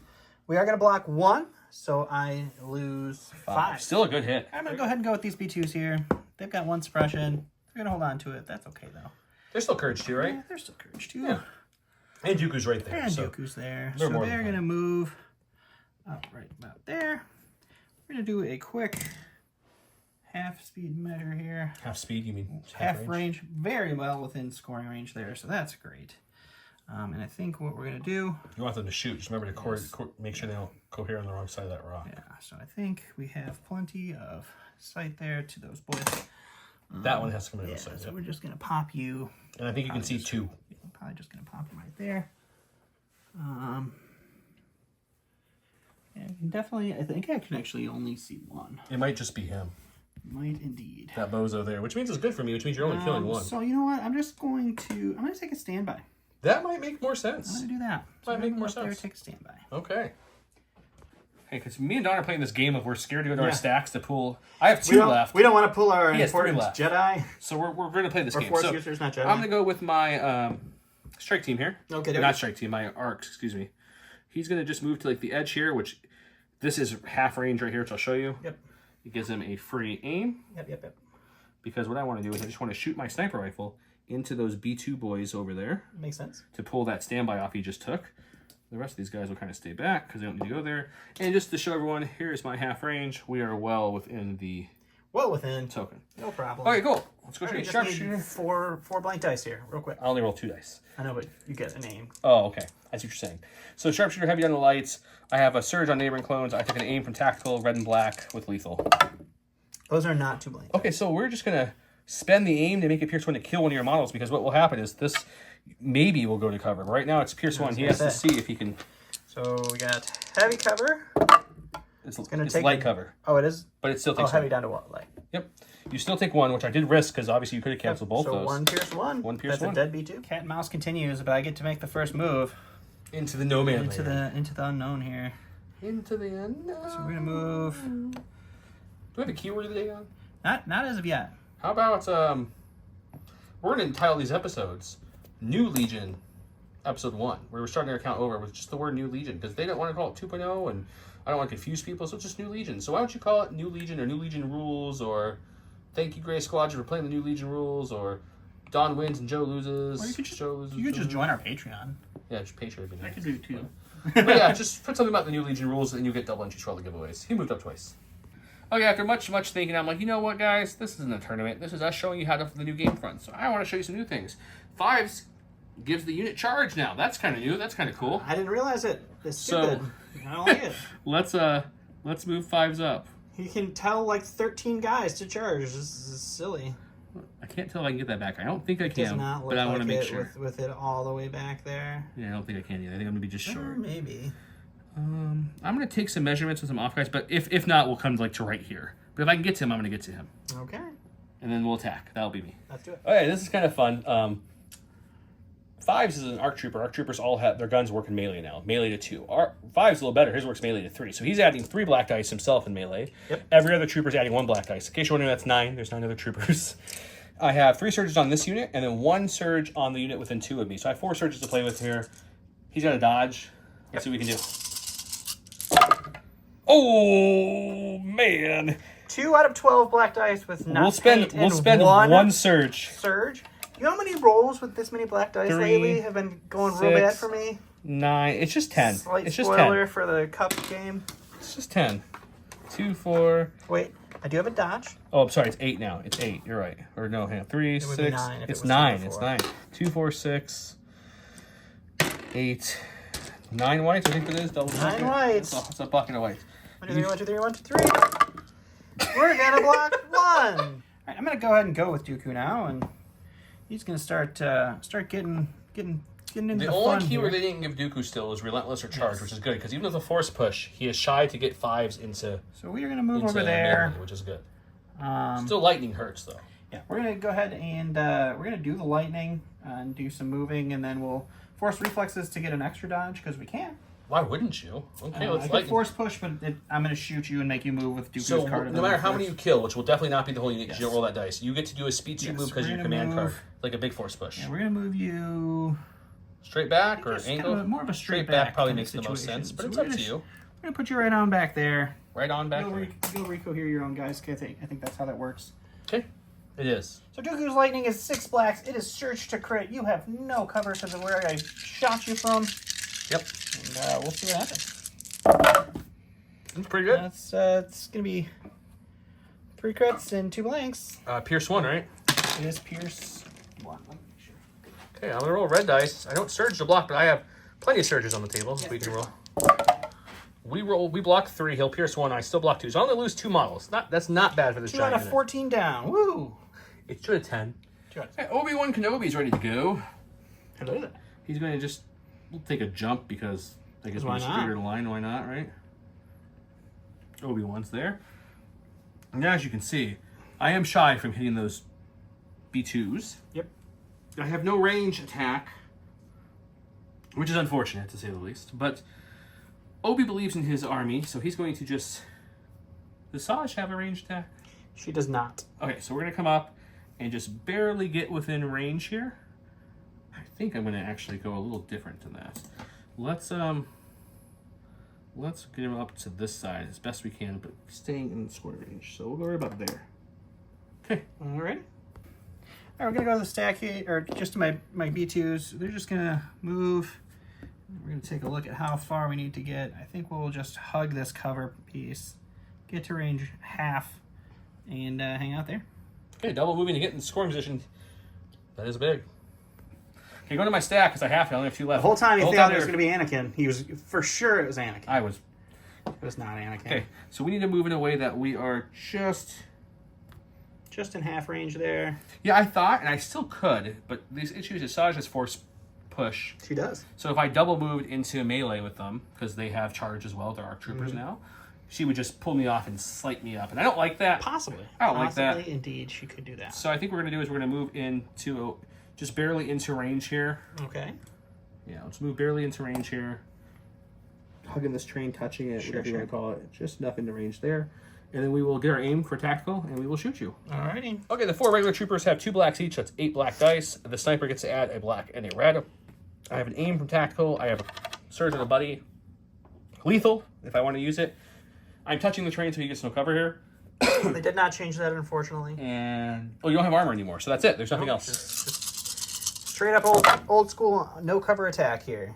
We are going to block 1, so I lose 5. Still a good hit. I'm going to go ahead and go with these B2s here. They've got 1 suppression. They're going to hold on to it. That's okay, though. They're still Courage 2, right? Yeah, they're still Courage 2. Yeah. And Dooku's right there. And Dooku's there. They're So more they're going to move up right about there. We're going to do a quick half speed measure here. Half speed, you mean Half range. Very well within scoring range there, so that's great. And I think what we're going to do... You want them to shoot. Just remember to make sure they don't cohere on the wrong side of that rock. Yeah, so I think we have plenty of sight there to those boys. That one has to come in. Yeah, so we're just going to pop you. And I think you can see 2. Yeah, probably just going to pop you right there. Yeah, I can definitely... I think I can actually only see 1. It might just be him. Might indeed. That bozo there, which means it's good for me, which means you're only killing 1. So you know what? I'm going to take a standby. That might make more I'm sense. going to do that. So Might make more there, sense. take a standby. Okay. Hey, because me and Don are playing this game of we're scared to go to our stacks to pull. I have 2 left. We don't want to pull our He has 3 important left. Jedi. So we're going to play this Or game. Force So users, not Jedi. I'm going to go with my strike team here. Okay, Not strike team, my arcs, excuse me. He's going to just move to like the edge here, which this is half range right here, which I'll show you. Yep. It gives him a free aim. Yep. Because what I want to do is I just want to shoot my sniper rifle into those B2 boys over there. Makes sense. To pull that standby off he just took. The rest of these guys will kind of stay back because they don't need to go there. And just to show everyone, here's my half range. We are well within the token. No problem. Okay, cool. Let's go shoot sharpshooter. Four blank dice here, real quick. I only roll 2 dice. I know, but you get a name. Oh, okay. I see what you're saying. So sharpshooter, heavy on the lights. I have a surge on neighboring clones. I took an aim from tactical, red and black with lethal. Those are not 2 blank. Okay, so we're just gonna spend the aim to make it Pierce 1 to kill one of your models because what will happen is this maybe will go to cover. But right now it's Pierce 1. He has to see if he can. So we got heavy cover. It's light cover. Oh, it is? But it still takes heavy down to what? Light. Yep. You still take 1, which I did risk because obviously you could have canceled both those. So 1 Pierce 1. 1 Pierce That's 1. a dead B2. Cat and mouse continues, but I get to make the first move. Into the no man into the unknown here. Into the unknown. So we're gonna move. Do we have a keyword today on? Not as of yet. How about we're gonna entitle these episodes New Legion episode 1, where we're starting our account over with just the word New Legion because they don't want to call it 2.0 and I don't want to confuse people, so it's just New Legion. So why don't you call it New Legion or New Legion Rules or Thank You Gray Squadron for playing the New Legion Rules or Don wins and Joe loses. Or you could just, Joe loses, you could just join our Patreon. Yeah, just Patreon would be nice. I could do it too. But yeah, just put something about the New Legion Rules and you get double entries for all the giveaways. He moved up twice. Okay, after much thinking, I'm like, you know what, guys? This isn't a tournament. This is us showing you how to the new game front. So I want to show you some new things. 5s gives the unit charge now. That's kind of new. That's kind of cool. I didn't realize it. It's stupid. I don't like it. Let's move 5s up. You can tell like 13 guys to charge. This is silly. I can't tell if I can get that back. I don't think I can, Does not look but I want to like make it sure. with it all the way back there. Yeah, I don't think I can yet. I think I'm gonna be just short. Maybe. I'm gonna take some measurements with some off guys, but if not, we'll come like to right here. But if I can get to him, I'm gonna get to him. Okay. And then we'll attack. That'll be me. Let's do it. Okay, this is kind of fun. 5s is an ARC Trooper. ARC Troopers all have their guns work in melee now. Melee to 2. 5's a little better. His works melee to 3. So he's adding 3 black dice himself in melee. Yep. Every other trooper's adding 1 black dice. In case you're wondering, that's 9. There's 9 other troopers. I have 3 surges on this unit, and then 1 surge on the unit within 2 of me. So I have 4 surges to play with here. He's got a dodge. Let's see what we can do. Oh, man. 2 out of 12 black dice with not We'll spend one surge. Surge. You know how many rolls with this many black dice 3, lately have been going real 6, bad for me? 9. It's just 10. Slight it's just spoiler 10. for the cup game. It's just 10. 2, 4. Wait, I do have a dodge. Oh, I'm sorry. It's 8 now. It's 8. You're right. Or no, hang on. 3, It would be 6. 9 if it It's was 9. 2 It's before. 9. 2, 4, 6, 8, 9 whites. I think that is double. 9 whites. That's a bucket of whites. 1, 2, 3, 1, 2, 3, 1, 2, 3. We're gonna block 1. All right, I'm gonna go ahead and go with Dooku now, and he's gonna start getting into the The only fun keyword here. they didn't give Dooku still is relentless or charge, which is good because even with a force push, he is shy to get 5s into. So we are gonna move into over there. melee, which is good. Um, Still, lightning hurts though. Yeah, we're gonna go ahead and we're gonna do the lightning and do some moving, and then we'll force reflexes to get an extra dodge because we can. Why wouldn't you? Okay, I could force push, but I'm going to shoot you and make you move with Dooku's so card. No matter how many you kill, which will definitely not be the whole unit because Yes. you don't roll that dice, you get to do a speed 2 move because of your command card, like a big force push. Yeah, we're going to move you Straight back or just angle? kind of more of a straight back back probably kind of makes the most situation. sense, but So it's we're up gonna to you. We're going to put you right on back there. Right on back there. Go Rico here, your own guys. I think that's how that works. Okay, it is. So Dooku's Lightning is 6 blacks. It is search to crit. You have no cover because of where I shot you from. Yep. And we'll see what happens. It's pretty good. That's it's going to be 3 crits and 2 blanks. Pierce 1, right? It is Pierce 1. Let me make sure. Okay, I'm going to roll red dice. I don't surge to block, but I have plenty of surges on the table. Yeah, we can roll. We block 3. He'll pierce 1. I still block 2. So I only lose 2 models. That's not bad for this 2 giant out of unit. 14 down. Woo! It's 2 out of 10. 2 out of 10. Okay, Obi-Wan Kenobi's ready to go. Hello there. He's going to just take a jump because I guess Why we're not? straighter line. Why not, right? Obi-Wan's there. And as you can see, I am shy from hitting those B2s. Yep. I have no range attack, which is unfortunate to say the least. But Obi believes in his army, so he's going to just... Does Saj have a range attack? She does not. Okay, so we're going to come up and just barely get within range here. I think I'm going to actually go a little different than that. Let's get him up to this side as best we can, but staying in square range. So we'll go right about there. Okay. All right. All right, we're going to go to the stack here, or just to my B2s. They're just going to move. We're going to take a look at how far we need to get. I think we'll just hug this cover piece, get to range half, and hang out there. Okay, double moving to get in the scoring position. That is big. Okay, go to my stack because I have to. I only have 2 left. The whole time you Hold thought down it was there. going to be Anakin. He was, for sure it was Anakin. I was. It was not Anakin. Okay, so we need to move in a way that we are just in half range there. Yeah, I thought, and I still could, but these issues is Saj has force push. She does. So if I double moved into melee with them, because they have charge as well, they're ARC troopers now, she would just pull me off and slight me up. And I don't like that. Possibly. I don't like that. Possibly, indeed, she could do that. So I think what we're going to do is we're going to move into, just barely into range here. Okay. Yeah, let's move barely into range here. Hugging this train, touching it, whatever you want to call it. Just enough into range there. And then we will get our aim for tactical, and we will shoot you. Alrighty. Okay, the 4 regular troopers have 2 blacks each. That's 8 black dice. The sniper gets to add a black and a red. I have an aim from tactical. I have a surge and a buddy. Lethal, if I want to use it. I'm touching the train, so he gets no cover here. They did not change that, unfortunately. And you don't have armor anymore, so that's it. There's nothing else. Just straight up old school, no cover attack here.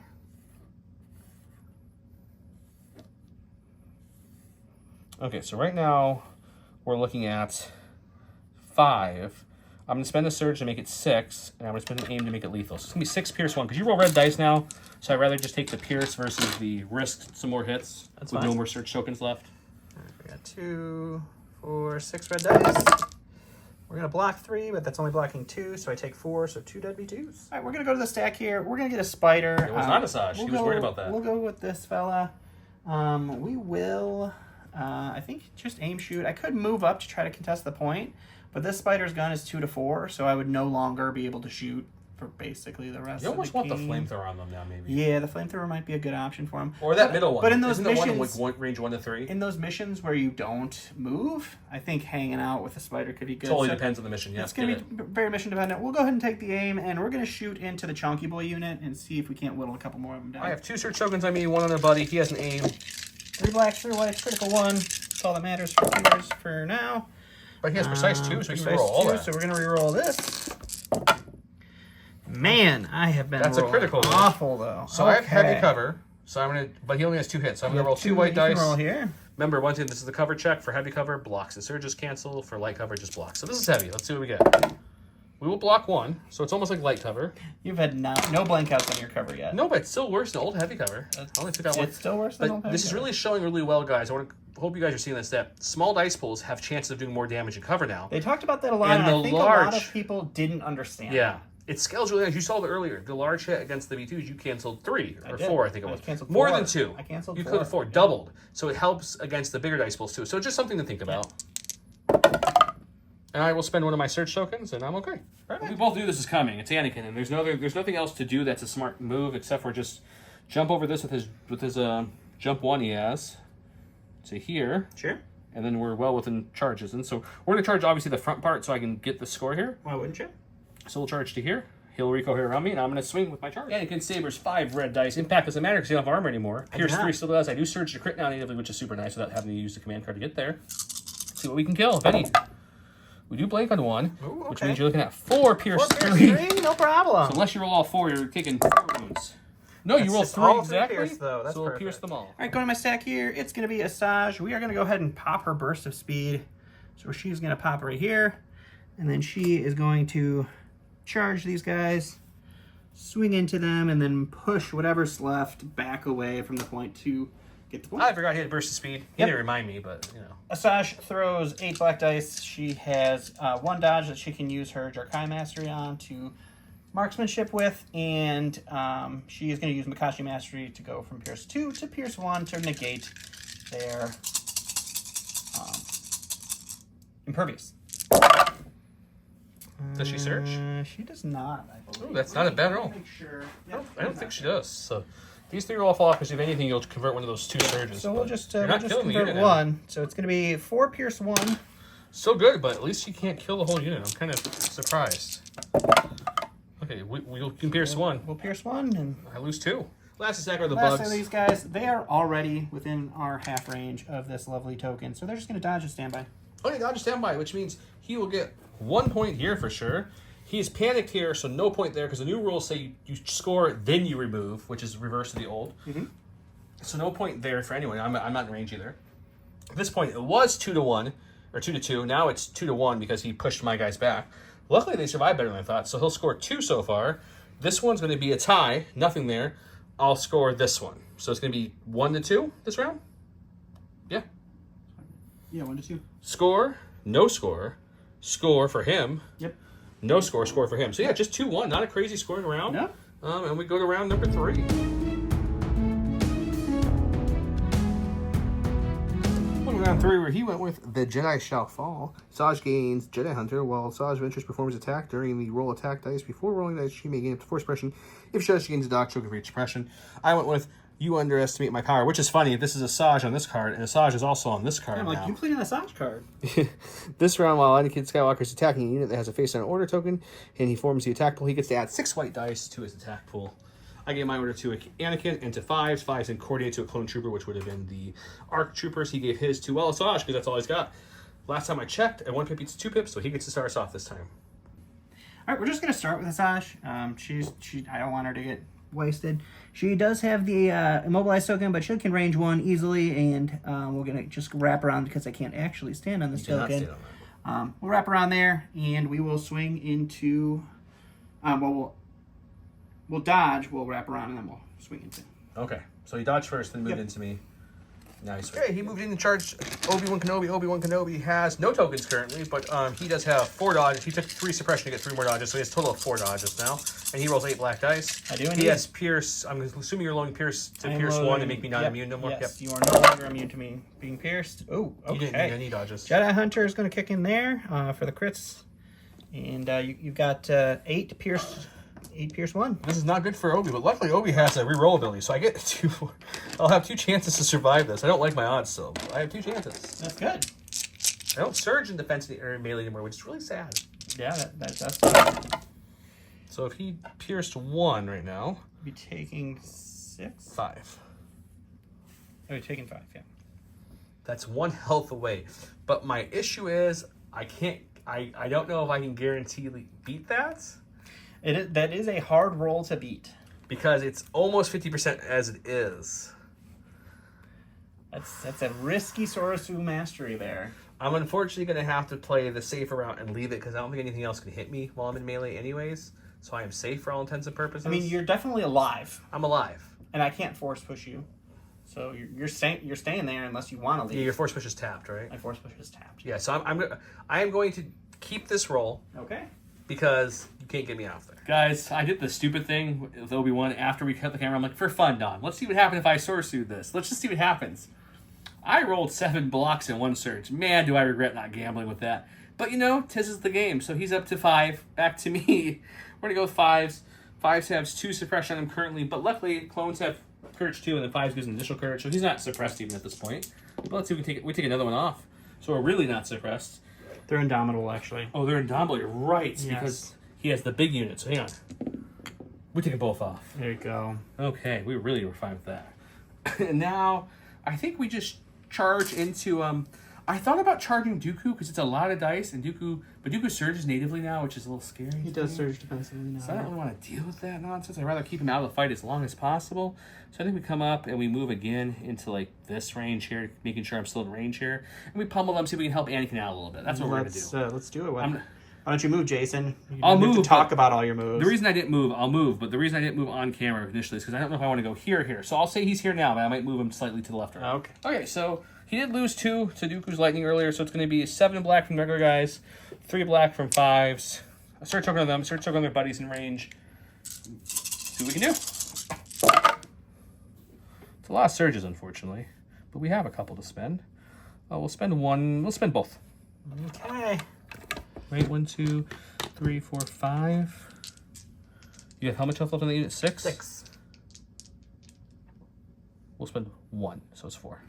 Okay, so right now we're looking at 5. I'm going to spend a surge to make it 6, and I'm going to spend an aim to make it lethal. So it's going to be 6 pierce 1, because you roll red dice now, so I'd rather just take the pierce versus the risk some more hits. That's with fine. no more surge tokens left. We got 2, 4, 6 red dice. We're going to block 3, but that's only blocking 2, so I take 4, so 2 dead B2s. All right, we're going to go to the stack here. We're going to get a spider. It was not a Saj. He was worried about that. We'll go with this fella. We will, I think, just aim shoot. I could move up to try to contest the point, but this spider's gun is 2 to 4, so I would no longer be able to shoot for basically the rest You of the almost want the game. flamethrower on them now, maybe. Yeah, the flamethrower might be a good option for him. Or that middle one. But in those Isn't the one in missions, like range 1 to 3? in those missions where you don't move, I think hanging out with the spider could be good. Totally So depends on the mission. Yes, it's going to be very mission dependent. We'll go ahead and take the aim, and we're going to shoot into the Chonky Boy unit and see if we can't whittle a couple more of them down. I have 2 surge tokens on me, 1 on a buddy. He has an aim. 3 blacks, 3 whites, critical 1. That's all that matters for viewers for now. But he has precise 2, so he can Precise roll all 2, that. So we're going to reroll this. Man, I have been That's a rolling critical one. awful, though. So I have heavy cover, so I'm gonna. But he only has 2 hits, so I'm gonna roll 2 white dice. Roll here. Remember, once again, this is the cover check. For heavy cover, blocks and surges cancel. For light cover, just blocks. So this is heavy. Let's see what we get. We will block 1, so it's almost like light cover. You've had no blank outs on your cover yet. No, but it's still worse than old heavy cover. I only took out 1. It's still worse than old But heavy this is cover. really showing really well, guys. I hope you guys are seeing this, that small dice pools have chances of doing more damage in cover now. They talked about that a lot, And and the I think a lot large- of people didn't understand. Yeah. It scales really nice. You saw it earlier. The large hit against the B2s, you canceled 3 or did. 4, I think it I was. canceled More 4. than 2. I canceled You 4. could have 4, doubled. So it helps against the bigger dice pools too. So just something to think about. And I will spend one of my search tokens, and I'm okay. Right. We both knew this is coming. It's Anakin, and there's nothing else to do that's a smart move except for just jump over this with his jump 1 he has to here. Sure. And then we're well within charges. And so we're going to charge, obviously, the front part so I can get the score here. Why wouldn't you? So we'll charge to here. He'll Rico here around me, and I'm going to swing with my charge. Anakin Saber's 5 red dice. Impact doesn't matter because you don't have armor anymore. Pierce 3 still does. I do surge to crit now natively, which is super nice without having to use the command card to get there. Let's see what we can kill, if any. We do blank on 1, which means you're looking at 4 Pierce 3. No problem. So unless you roll all 4, you're taking 4 wounds. No, you roll 3 exactly. Pierce, though. That's so we'll perfect. pierce them all. All right, going to my stack here. It's going to be Asajj. We are going to go ahead and pop her burst of speed. So she's going to pop right here. And then she is going to charge these guys, swing into them, and then push whatever's left back away from the point to get the point. I forgot he had burst of speed. He didn't remind me, but, you know. Asajj throws 8 black dice. She has 1 dodge that she can use her Jarkai Mastery on to marksmanship with, and she is going to use Makashi Mastery to go from Pierce 2 to Pierce 1 to negate their impervious. Does she search? She does not, I believe. Ooh, that's not a bad roll. Make sure. I don't think she does. So these 3 will all fall off because if anything, you'll convert one of those 2 surges. So we'll just you're not killing the convert unit 1. So it's going to be 4 Pierce 1. So good, but at least she can't kill the whole unit. I'm kind of surprised. Okay, we can pierce 1. We'll pierce 1, and I lose 2. Last attack are the last bugs. of these guys, they are already within our half range of this lovely token, so they're just going to dodge and standby. Okay, dodge standby, which means he will get 1 point here for sure. He's panicked here, so no point there, because the new rules say you score, then you remove, which is reverse to the old. So no point there for anyone. I'm not in range either. At this point, it was 2-1, or 2-2. Now it's 2-1 because he pushed my guys back. Luckily, they survived better than I thought, so he'll score 2 so far. This one's going to be a tie, nothing there. I'll score this one. So it's going to be 1-2 this round? Yeah. Yeah, 1-2. Score, no score. Score for him. Yep. No score, score for him. So yeah, just 2-1. Not a crazy scoring round. No. And we go to round number 3. Round 3, where he went with The Jedi Shall Fall. Asajj gains Jedi Hunter, while Asajj Ventress performs attack during the roll attack dice. Before rolling dice, she may gain up to 4 suppression. If she does, she gains a dock choke for each suppression. I went with You Underestimate My Power, which is funny. This is Asajj on this card, and Asajj is also on this card. I'm like, now. you played an Asajj card. This round, while Anakin Skywalker is attacking a unit that has a face on order token, and he forms the attack pool, he gets to add 6 white dice to his attack pool. I gave my order to Anakin and to 5s and coordinated to a clone trooper, which would have been the ARC troopers. He gave his to Asajj because that's all he's got. Last time I checked, at 1 pip beats 2 pips, so he gets to start us off this time. All right, we're just gonna start with Asajj. I don't want her to get wasted. She does have the immobilized token, but she can range 1 easily, and we're gonna just wrap around because I can't actually stand on this token. We'll wrap around there, and we will swing into. We'll dodge, we'll wrap around, and then we'll swing into. Okay, so he dodged first, then moved into me. Nice. Okay, he moved in and charged Obi-Wan Kenobi. Obi-Wan Kenobi has no tokens currently, but he does have 4 dodges. He took 3 suppression to get 3 more dodges, so he has a total of 4 dodges now. And he rolls 8 black dice. I do indeed. He has Pierce. I'm assuming you're loading Pierce to Pierce 1 to make me not immune no more. Yes, you are no longer immune to me being pierced. Oh, okay. You didn't need any dodges. Jedi Hunter is going to kick in there for the crits. And you've got 8 Pierce 1. This is not good for Obi, but luckily Obi has a reroll ability, so I get 2. I'll have 2 chances to survive this. I don't like my odds still, but I have 2 chances. That's good. I don't surge in defense or melee anymore, which is really sad. Yeah, that's good. So if he pierced 1 right now, Be taking 6. 5. Oh, you're taking 5. Yeah. That's 1 health away. But my issue is I can't. I don't know if I can guarantee beat that. That is a hard roll to beat. Because it's almost 50% as it is. That's a risky Sorosu mastery there. I'm unfortunately going to have to play the safer route and leave it because I don't think anything else can hit me while I'm in melee anyways. So I am safe for all intents and purposes. I mean, you're definitely alive. I'm alive. And I can't force push you. So you're staying there unless you want to leave. Yeah, your force push is tapped, right? My force push is tapped. Yeah, so I am going to keep this roll. Okay. Because you can't get me out there. Guys, I did the stupid thing with Obi-Wan after we cut the camera. I'm like, for fun, Don. Let's see what happens if I Sorsued this. Let's just see what happens. I rolled 7 blocks in 1 surge. Man, do I regret not gambling with that. But, you know, 'tis is the game. So he's up to 5. Back to me. We're going to go with 5s. 5s have 2 suppression on him currently. But luckily, clones have courage 2, and then 5 gives an additional courage, so he's not suppressed even at this point. But let's see if we take another one off. So we're really not suppressed. They're indomitable, actually. Oh, they're indomitable. You're right, Yes. because he has the big unit. So hang on. We take them both off. There you go. Okay, we really were fine with that. And now, I think we just charge into... I thought about charging Dooku, because it's a lot of dice, and Dooku surges natively now, which is a little scary. He does surge defensively now. So I don't really want to deal with that nonsense. I'd rather keep him out of the fight as long as possible. So I think we come up and we move again into like this range here, making sure I'm still in range here. And we pummel them, see if we can help Anakin out a little bit. That's what we're going to do. Let's do it. Why don't you move, Jason? I'll move. To talk about all your moves. The reason I didn't move, I'll move, but the reason I didn't move on camera initially is because I don't know if I want to go here or here. So I'll say he's here now, but I might move him slightly to the left or right. Okay. Okay, so he did lose 2 to Dooku's Lightning earlier, so it's going to be 7 black from the regular guys, 3 black from 5s. A search token on them, search token on their buddies in range. See what we can do. It's a lot of surges, unfortunately, but we have a couple to spend. We'll spend one. We'll spend both. Okay. Right, 1, 2, 3, 4, 5. You have how much health left on the unit? 6? 6. We'll spend 1, so it's 4.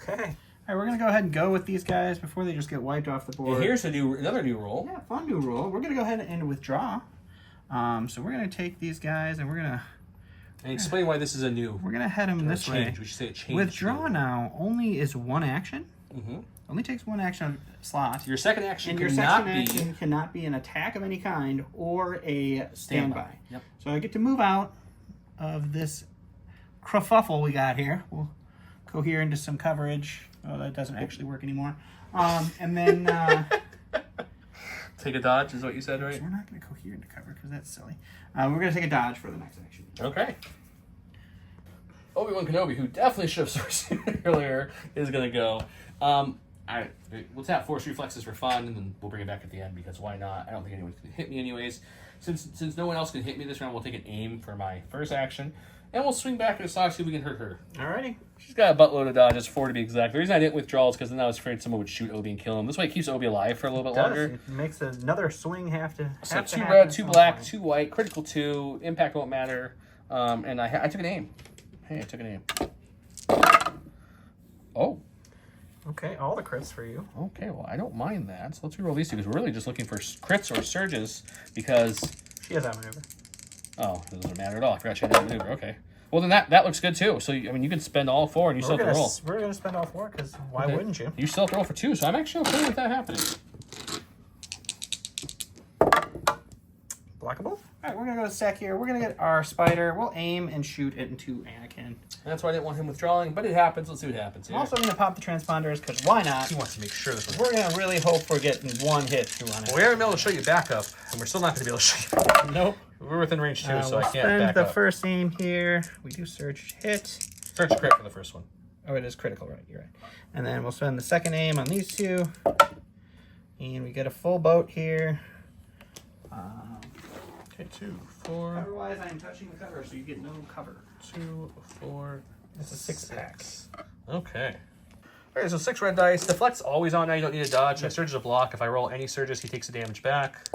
Okay. All right, we're gonna go ahead and go with these guys before they just get wiped off the board. And here's another new roll. Yeah, fun new roll. We're gonna go ahead and withdraw. So we're gonna take these guys and we're gonna explain why this is a new. We're gonna head them this way. We should say a change. Withdraw now only is 1 action. Mm-hmm. Only takes 1 action slot. Your second action and your second action cannot be an attack of any kind or a standby. Yep. So I get to move out of this kerfuffle we got here. We'll go here into some coverage. Oh, that doesn't actually work anymore. And then take a dodge is what you said, right? we're not going to go here into cover because that's silly. We're going to take a dodge for the next action. Okay. Obi-Wan Kenobi, who definitely should have sourced earlier, is going to go. We'll tap Force Reflexes for fun, and then we'll bring it back at the end because why not? I don't think anyone's going to hit me anyways. Since no one else can hit me this round, we'll take an aim for my first action, and we'll swing back at Ahsoka, see if we can hurt her. Alrighty. She's got a buttload of dodges, 4 to be exact. The reason I didn't withdraw is because then I was afraid someone would shoot Obi and kill him. This way it keeps Obi alive for a little bit longer. It makes another swing have to So to 2 happen red, at 2 some black, point. 2 white, critical 2, impact won't matter. And I took an aim. Hey, I took an aim. Oh. Okay, all the crits for you. Okay, well, I don't mind that. So let's reroll these 2 because we're really just looking for crits or surges because... She has that maneuver. Oh, it doesn't matter at all. I forgot she had that maneuver. Okay. Well, then that looks good too. So, I mean, you can spend all 4 and you still have to roll. We're going to spend all 4 because why Okay. wouldn't you? You still have to roll for 2, so I'm actually okay with that happening. Blockable? Alright, we're going to go to stack here. We're going to get our spider. We'll aim and shoot it into Anakin. That's why I didn't want him withdrawing, but it happens. Let's see what happens here. I'm also going to pop the transponders because why not? He wants to make sure this one's... We're going to really hope we're getting 1 hit through on it. Well, we haven't been able to show you backup, and we're still not going to be able to show you. Nope. We're within range 2, so we'll I can't spend back the up. first aim here. We do search hit. Search crit for the first one. Oh, it is critical, right? You're right. And then we'll spend the second aim on these 2. And we get a full boat here. Okay, 2, 4, Otherwise, I'm touching the cover, so you get no cover. 2, 4. It's a 6-pack. Okay. Okay, so 6 red dice. Deflect's always on now. You don't need a dodge. My surge is a block. If I roll any surges, he takes the damage back.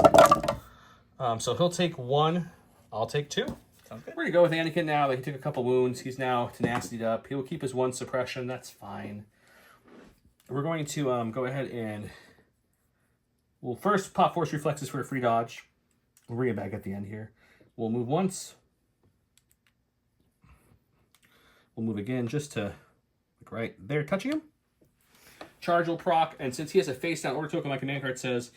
So he'll take 1. I'll take 2. Sounds good. We're going to go with Anakin now. He took a couple wounds. He's now tenacity'd up. He will keep his 1 suppression. That's fine. We're going to go ahead and... We'll first pop Force Reflexes for a free dodge. We'll bring it back at the end here. We'll move once. We'll move again just to... Like right there, touching him. Charge will proc, and since he has a face-down order token, my command card says...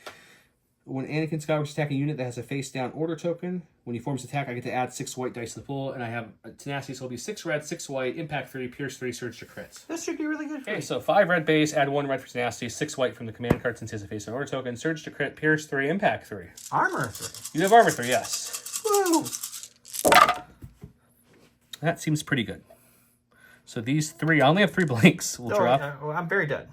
When Anakin Skywalker is attacking a unit that has a face-down order token, when he forms attack, I get to add 6 white dice to the pool, and I have a tenacity, so it'll be 6 red, 6 white, impact 3, pierce 3, surge to crits. This should be really good for Okay, you. so 5 red base, add 1 red for tenacity, 6 white from the command card since he has a face-down order token, surge to crit, pierce 3, impact 3. Armor 3. You have armor 3, yes. Woo! That seems pretty good. So these 3, I only have 3 blanks. We'll drop. I'm very dead.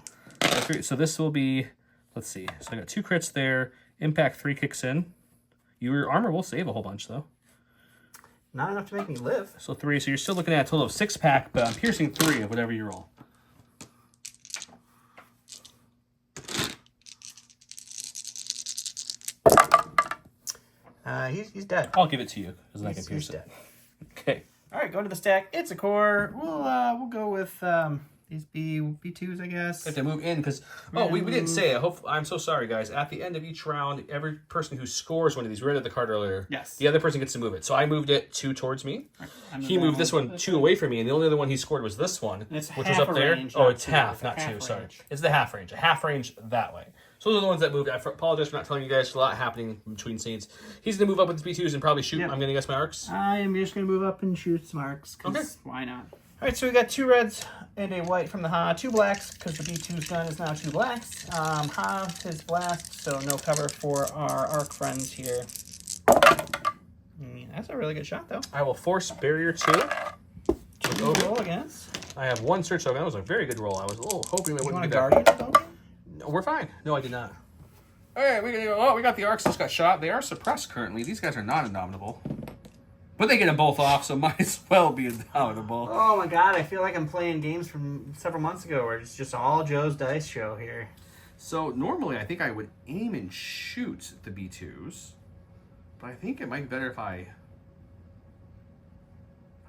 So this will be, let's see. So I got 2 crits there. Impact 3 kicks in. Your armor will save a whole bunch, though. Not enough to make me live. So 3. So you're still looking at a total of 6-pack, but I'm piercing 3 of whatever you roll. He's dead. I'll give it to you because I can He's pierce it. dead. Okay. All right, going to the stack. It's a core. We'll go with these B2s, I guess. Have to move in because we didn't say it. I'm so sorry, guys. At the end of each round, every person who scores one of these, we read the card earlier. Yes. The other person gets to move it. So I moved it 2 towards me. He moved this one 2 away from me, and the only other one he scored was this one, It's which was half up a there. range, Oh, not it's two. half, It's not half 2. Sorry, range. it's the half range. A half range that way. So those are the ones that moved. I apologize for not telling you guys. There's a lot happening between scenes. He's gonna move up with his B2s and probably shoot. Yep. I'm gonna guess my arcs. I am just going to move up and shoot some arcs. Okay. Why not? All right, so we got 2 reds and a white from the Ha, 2 blacks, because the B2's gun is now 2 blacks. Ha is blast, so no cover for our arc friends here. That's a really good shot, though. I will force barrier 2. Roll against. I have 1 search token. That was a very good roll. I was a little hoping that You wouldn't want be a there. guardian token? No, we're fine. No, I did not. All right, we got the arcs just got shot. They are suppressed currently. These guys are not indomitable. But they get them both off, so might as well be indomitable. Oh my god, I feel like I'm playing games from several months ago where it's just all Joe's dice show here. So normally I think I would aim and shoot the B2s. But I think it might be better if I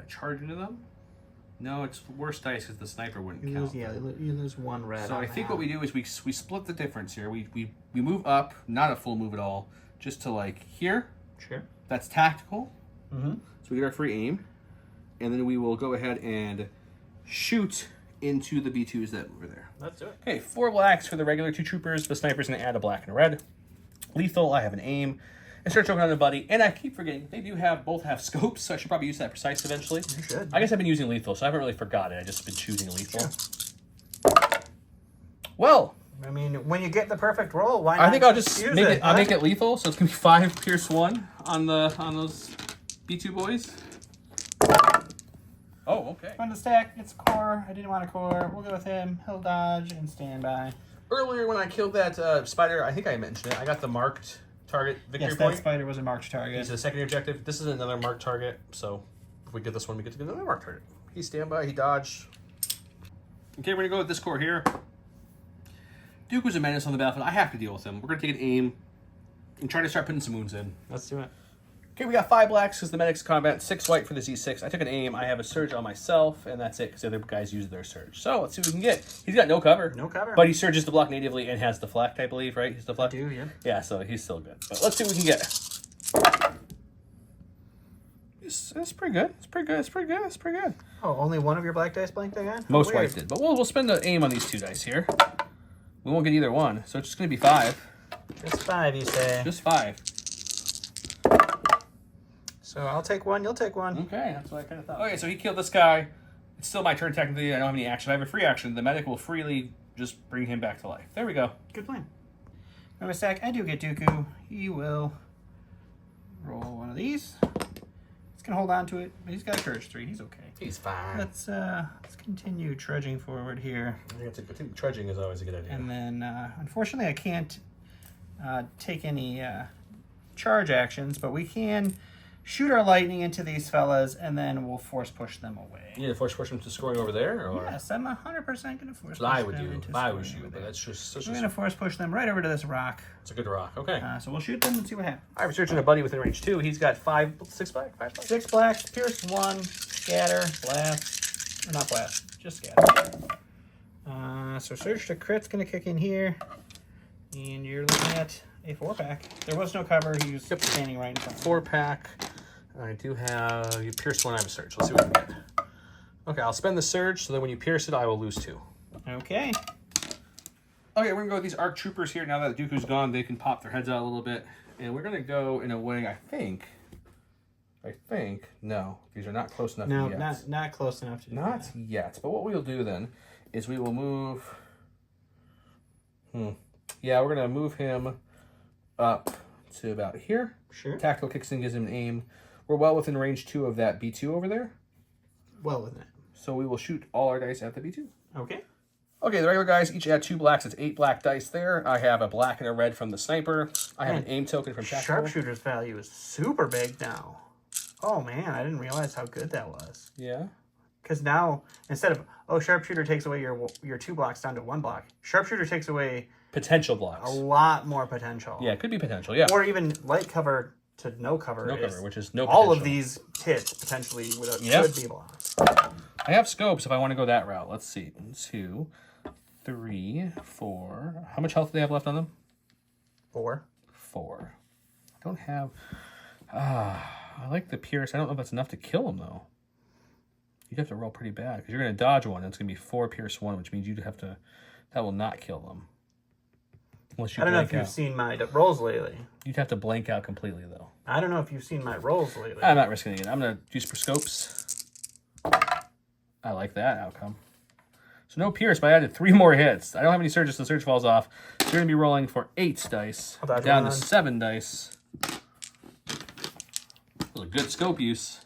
charge into them. No, it's worse dice because the sniper wouldn't count. You lose 1 red. So I think what we do is we split the difference here. We move up, not a full move at all, just to like here. Sure. That's tactical. Mm-hmm. So we get our free aim, and then we will go ahead and shoot into the B2s that were there. Let's do it. Okay, 4 blacks for the regular 2 troopers. The sniper's going to add a black and a red. Lethal, I have an aim. And start choking on the buddy. And I keep forgetting, they do both have scopes, so I should probably use that precise eventually. You should. I guess I've been using lethal, so I haven't really forgot it. I've just been choosing lethal. Sure. Well, I mean, when you get the perfect roll, why not? I think I'll just use make it. I'll make it lethal, so it's gonna be 5 pierce 1 on those B2 boys. Oh, okay. On the stack, it's core. I didn't want a core. We'll go with him. He'll dodge and stand by. Earlier when I killed that spider, I think I mentioned it. I got the marked target victory Yes, point. that spider was a marked target. He's a secondary objective. This is another marked target, so if we get this one, we get to get another marked target. He standby, he dodged. Okay, we're gonna go with this core here. Duke was a menace on the battlefield. I have to deal with him. We're gonna take an aim and try to start putting some wounds in. Let's do it. Okay, we got 5 blacks because the medic's combat, 6 white for the Z6. I took an aim. I have a surge on myself, and that's it because the other guys use their surge. So let's see what we can get. He's got no cover. No cover. But he surges the block natively and has deflect, I believe, right? He's deflect? I do, yeah. Yeah, so he's still good. But let's see what we can get. It's pretty good. It's pretty good. It's pretty good. It's pretty good. Oh, only one of your black dice blanked again? Most Weird. white did. But we'll spend the aim on these 2 dice here. We won't get either one, so it's just going to be 5. Just 5, you say. Just 5. So I'll take 1, you'll take 1. Okay, that's what I kind of thought. Okay, so he killed this guy. It's still my turn technically. I don't have any action. I have a free action. The medic will freely just bring him back to life. There we go. Good plan. On my stack, I do get Dooku. He will roll one of these. He's going to hold on to it, but he's got a courage 3. He's okay. He's fine. Let's continue trudging forward here. I think trudging is always a good idea. And then, unfortunately, I can't take any charge actions, but we can shoot our lightning into these fellas, and then we'll force push them away. You need to force push him to scoring over there? Or? Yes, I'm 100% going to force push I would them do. into I would scoring shoot, over but there. that's just such We're going to a... force push them right over to this rock. It's a good rock. Okay. So we'll shoot them and see what happens. I'm searching a buddy within range 2. He's got 6 black, 5 black. 6 blacks, pierce 1, scatter, blast. Or not blast, just scatter. So search to crit's going to kick in here. And you're looking at a 4-pack. There was no cover. He was standing right in front. 4-pack. I do have... You pierce 1, I have a surge. Let's see what we can get. Okay, I'll spend the surge, so that when you pierce it, I will lose 2. Okay. Okay, we're going to go with these ARC troopers here. Now that Dooku's gone, they can pop their heads out a little bit. And we're going to go in a way, I think... No, these are not close enough No, yet. not close enough to do Not that. yet. But what we'll do then is we will move... Yeah, we're going to move him up to about here. Sure. Tactical kicks in, gives him an aim. We're well within range 2 of that B2 over there. Well within it. So we will shoot all our dice at the B2. Okay. Okay, the regular guys each add 2 blacks. It's 8 black dice there. I have a black and a red from the sniper. I have an aim token from tactical. Sharpshooter's value is super big now. Oh man, I didn't realize how good that was. Yeah. Because now, instead of, sharpshooter takes away your 2 blocks down to 1 block, sharpshooter takes away Potential a blocks. lot more potential. Yeah, it could be potential, yeah. Or even light cover to no cover. Which is no all potential. of these hits potentially with a Yep. could be blocks. I have scopes if I want to go that route. Let's see. 1, 2, 3, 4. How much health do they have left on them? 4. 4. I don't have... I like the Pierce. I don't know if that's enough to kill them, though. You'd have to roll pretty bad, because you're going to dodge one, and it's going to be 4 Pierce 1, which means you'd have to... That will not kill them. Unless you I don't know if blank you've out. seen my rolls lately. You'd have to blank out completely, though. I don't know if you've seen my rolls lately. I'm not risking it. I'm going to use for scopes. I like that outcome. So no Pierce, but I added 3 more hits. I don't have any surges, so the surge falls off. So you're going to be rolling for 8 dice. I'll dodge Down to one. 7 dice. That was a good scope use.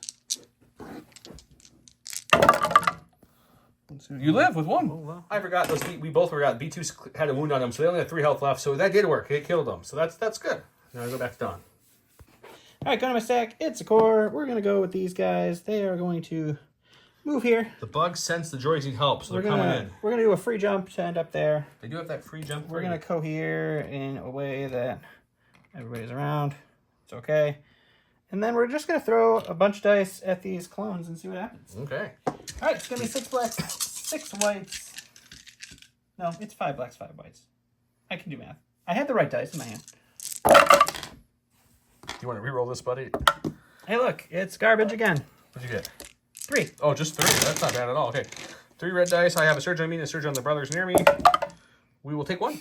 You live with 1. Oh, well. I forgot those. We both forgot. B2 had a wound on them, so they only had 3 health left. So that did work. It killed them. So that's good. Now I go back to Don. All right, go to my stack. It's a core. We're going to go with these guys. They are going to move here. The bugs sense the droids need help, so We're they're gonna coming in. we're gonna do a free jump to end up there. They do have that free jump. We're gonna cohere in a way that everybody's around. It's okay. And then we're just gonna throw a bunch of dice at these clones and see what happens. Okay. All right, it's gonna be 6 blacks, 6 whites. No, it's 5 blacks, 5 whites. I can do math. I had the right dice in my hand. You want to re-roll this, buddy? Hey, look, it's garbage again. What'd you get? 3. Oh, just 3. That's not bad at all. Okay. 3 red dice. I have a surge on me and a surge on the brothers near me. We will take 1.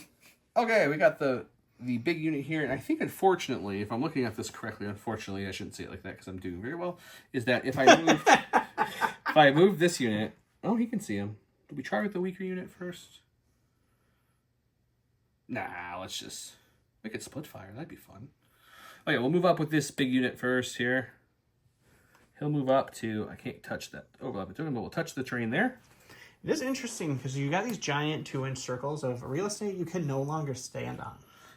Okay, we got the big unit here. And I think, unfortunately, if I'm looking at this correctly, unfortunately, I shouldn't say it like that because I'm doing very well, is that if I move if I move this unit... Oh, he can see him. Did we try with the weaker unit first? Nah, let's just... We could split fire. That'd be fun. Oh, yeah, we'll move up with this big unit first here. He'll move up to... I can't touch that overlap between them, but we'll touch the terrain there. It is interesting because you got these giant 2-inch circles of real estate you can no longer stand on.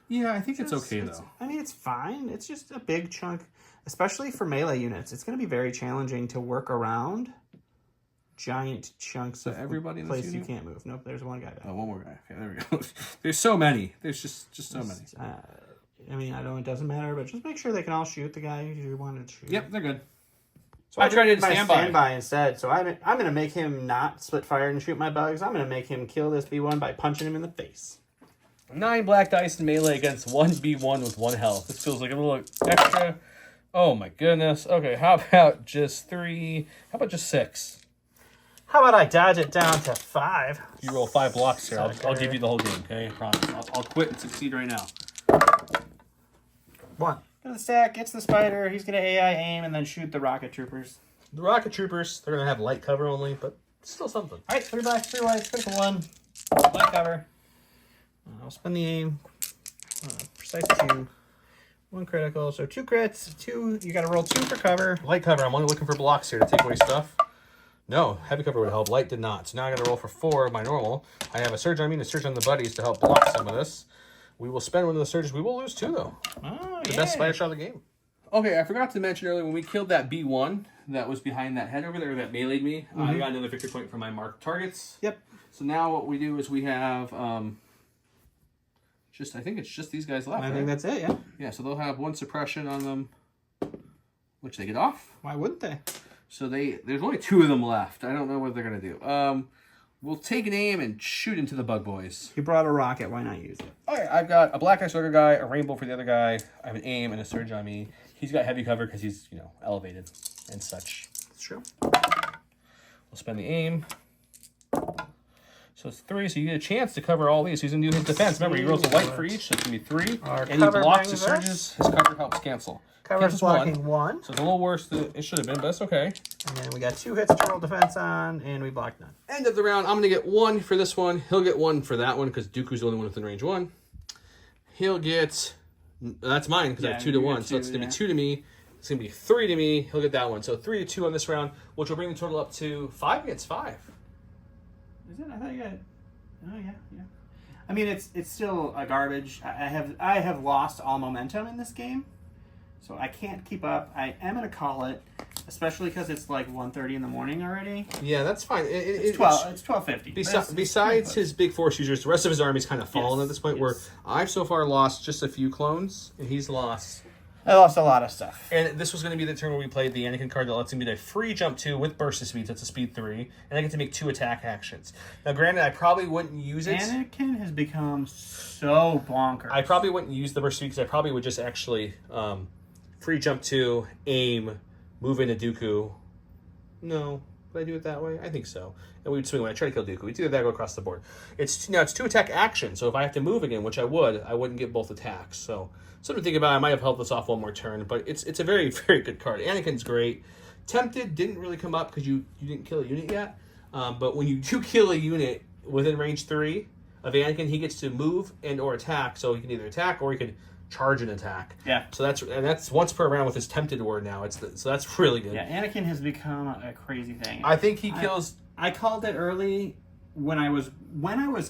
Yeah, I think it's okay, though. I mean, it's fine. It's just a big chunk, especially for melee units. It's going to be very challenging to work around giant chunks of everybody in this place you unit? can't move. Nope, there's one guy back. Oh, one more guy. Okay, there we go. There's so many. There's just so many. I mean, I know it doesn't matter, but just make sure they can all shoot the guy you wanted to shoot. Yep, they're good. So I tried to did my standby. standby instead. So I'm going to make him not split fire and shoot my bugs. I'm going to make him kill this B1 by punching him in the face. 9 black dice in melee against 1 B1 with 1 health. This feels like a little extra. Oh my goodness. Okay, how about just 3? How about just 6? How about I dodge it down to 5? You roll 5 blocks here. I'll give you the whole game, okay? I promise. I'll quit and succeed right now. 1. Go to the stack, gets the spider. He's going to AI aim and then shoot the rocket troopers. The rocket troopers, they're going to have light cover only, but still something. All right, 3 blacks, 3 whites, critical 1. Light cover. I'll spend the aim. Precise 2. 1 critical. So 2 crits. 2. You got to roll 2 for cover. Light cover, I'm only looking for blocks here to take away stuff. No, heavy cover would help. Light did not. So now I got to roll for 4 of my normal. I have a surge on me and a surge on the buddies to help block some of this. We will spend one of the surges. We will lose 2, though. Oh, The best spider shot of the game. Okay, I forgot to mention earlier, when we killed that B1 that was behind that head over there that meleeed me, I got another victory point for my marked targets. Yep. So now what we do is we have I think it's just these guys left, I right? think that's it, yeah. Yeah, so they'll have 1 suppression on them, which they get off. Why wouldn't they? So there's only 2 of them left. I don't know what they're going to do. We'll take an aim and shoot into the bug boys. You brought a rocket. Why not use it? Okay, I've got a black ice order guy, a rainbow for the other guy. I have an aim and a surge on me. He's got heavy cover because he's, elevated and such. It's true. We'll spend the aim. So it's 3, so you get a chance to cover all these. He's going to do his defense. Remember, he rolls a white for each, so it's going to be 3. Our And he cover blocks his brings us- surges. His cover helps cancel. Cover's Cancels blocking 1. So it's a little worse than it should have been, but that's okay. And then we got 2 hits to roll defense on, and we blocked none. End of the round, I'm going to get 1 for this one. He'll get 1 for that one because Dooku's the only one within range 1. He'll get... That's mine because I have 2 to 1. So it's going to be 2 to me. It's going to be 3 to me. He'll get that one. So 3 to 2 on this round, which will bring the total up to 5 against 5. Is it? I thought you got... Oh, yeah. I mean, it's still a garbage. I have lost all momentum in this game, so I can't keep up. I am going to call it, especially because it's like 1:30 in the morning already. Yeah, that's fine. It's 12:50. Besides his big force users, the rest of his army's kind of fallen Yes, at this point, yes. where I've so far lost just a few clones, and he's lost I lost a lot of stuff. And this was going to be the turn where we played the Anakin card that lets him get a free jump 2 with burst of speed. That's a speed 3. And I get to make 2 attack actions. Now, granted, I probably wouldn't use it. Anakin has become so bonkers. I probably wouldn't use the burst of speed because I probably would just actually free jump 2, aim, move into Dooku. No. Would I do it that way? I think so. And we would swing when I try to kill Dooku. We'd do that, go across the board. It's 2 attack actions, so if I have to move again, which I wouldn't get both attacks. So something to think about. I might have held this off one more turn, but it's a very, very good card. Anakin's great. Tempted didn't really come up because you didn't kill a unit yet. But when you do kill a unit within range 3 of Anakin, he gets to move and or attack. So he can either attack or he could charge an attack. Yeah. So that's once per round with his tempted word now. So that's really good. Yeah, Anakin has become a crazy thing. I think he kills. I called it early when I was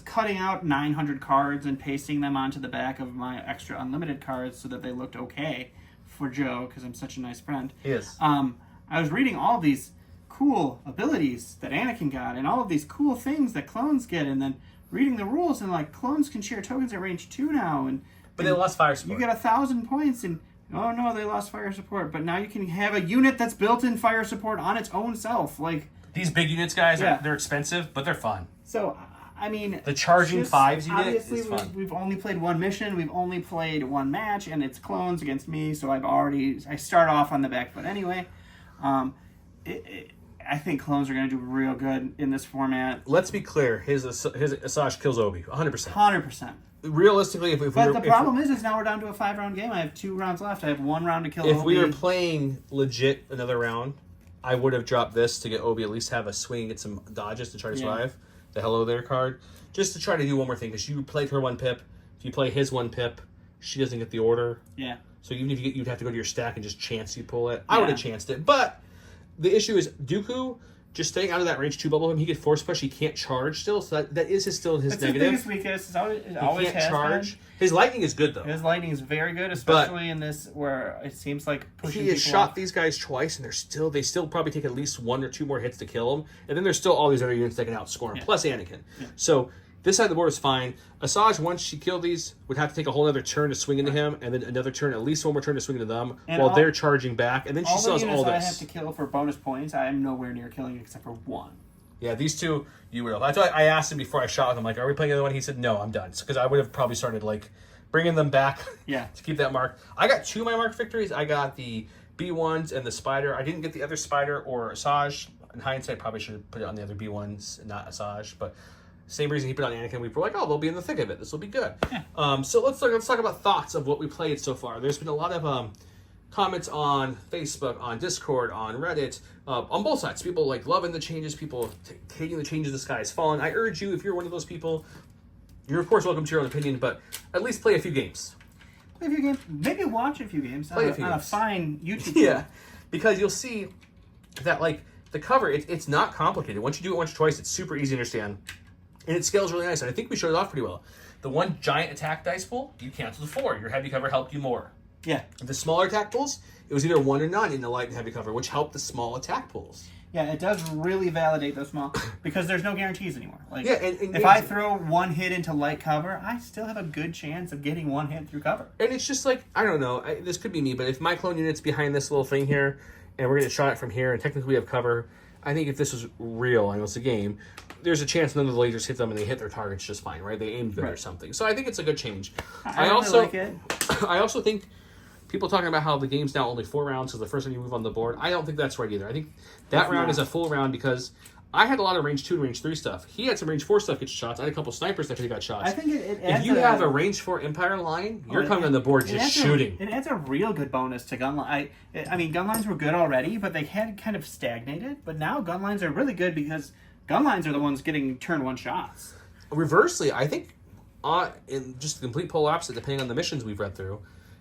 cutting out 900 cards and pasting them onto the back of my extra unlimited cards so that they looked okay for Joe because I'm such a nice friend. He is. I was reading all these cool abilities that Anakin got and all of these cool things that clones get, and then reading the rules and like clones can share tokens at range 2 now, But they lost fire support. You get 1,000 points and oh no, they lost fire support. But now you can have a unit that's built in fire support on its own self. Like these big units, guys, Yeah. they're expensive, but they're fun. so. I mean, The charging just- 5s unit obviously is fun. we've only played one mission, we've only played one match, and it's clones against me. So I start off on the back foot anyway. I think clones are going to do real good in this format. Let's be clear. His Asajj kills Obi 100%. 100%. Realistically, if we But were, the problem is now we're down to a 5-round game. I have 2 rounds left. I have 1 round to kill if Obi. we were playing legit another round, I would have dropped this to get Obi at least have a swing and get some dodges to try to survive. The Hello There card. Just to try to do one more thing. Because you played her 1 pip. If you play his 1 pip, she doesn't get the order. Yeah. So even if you'd have to go to your stack and just chance you pull it. I would have chanced it. But the issue is Dooku just staying out of that range 2 bubble him. He could force push. He can't charge still. So that is still his That's negative. his biggest weakness. It He always can't has charge. been. His lightning is good though. His lightning is very good, especially in this where it seems like pushing He has people shot off. these guys twice, and they still probably take at least 1 or 2 more hits to kill him. And then there's still all these other units that can outscore him, plus Anakin. So this side of the board is fine. Asajj, once she killed these, would have to take a whole other turn to swing into him, and then another turn, at least 1 more turn to swing into them, And while they're charging back. And then she All still the has units all I have this. to kill for bonus points, I am nowhere near killing except for 1. Yeah, these 2 you would have. That's why I asked him before I shot with him, like, are we playing the other one? He said, no, I'm done. Because I would have probably started, like, bringing them back Yeah. to keep that mark. I got 2 of my mark victories. I got the B1s and the Spider. I didn't get the other Spider or Asajj. In hindsight, probably should have put it on the other B1s and not Asajj. But same reason he put it on Anakin. We were like, oh, they'll be in the thick of it. This will be good. So let's talk about thoughts of what we played so far. There's been a lot of comments on Facebook, on Discord, on Reddit, on both sides. People like loving the changes, people hating the changes. The sky has fallen. I urge you, if you're one of those people, you're of course welcome to your own opinion, but at least play a few games. Play a few games. Maybe watch a few games Play a on few a games. fine YouTube Yeah, channel. because you'll see that like the cover, it's not complicated. Once you do it once or twice, it's super easy to understand, and it scales really nice. And I think we showed it off pretty well. The one giant attack dice pool, you canceled 4. Your heavy cover helped you more. Yeah. The smaller attack pools, it was either 1 or none in the light and heavy cover, which helped the small attack pools. Yeah, it does really validate those small because there's no guarantees anymore. Like, Yeah, and if I throw 1 hit into light cover, I still have a good chance of getting 1 hit through cover. And it's just like, I don't know, this could be me, but if my clone unit's behind this little thing here, and we're going to shot it from here, and technically we have cover, I think if this was real, I know it's a game, there's a chance none of the lasers hit them and they hit their targets just fine, right? They aimed good or something. So I think it's a good change. I really like it. I also think people talking about how the game's now only 4 rounds because the first time you move on the board, I don't think that's right either. I think that round is a full round because I had a lot of range 2 and range 3 stuff. He had some range 4 stuff get shots. I had a couple snipers that could have got shots. I think it if adds you have a range 4 Empire line, you're coming on the board just shooting. It adds a real good bonus to gun line. I mean, gun lines were good already, but they had kind of stagnated. But now gun lines are really good because gun lines are the ones getting turn 1 shots. Reversely, I think, in just the complete polar opposite, depending on the missions we've read through,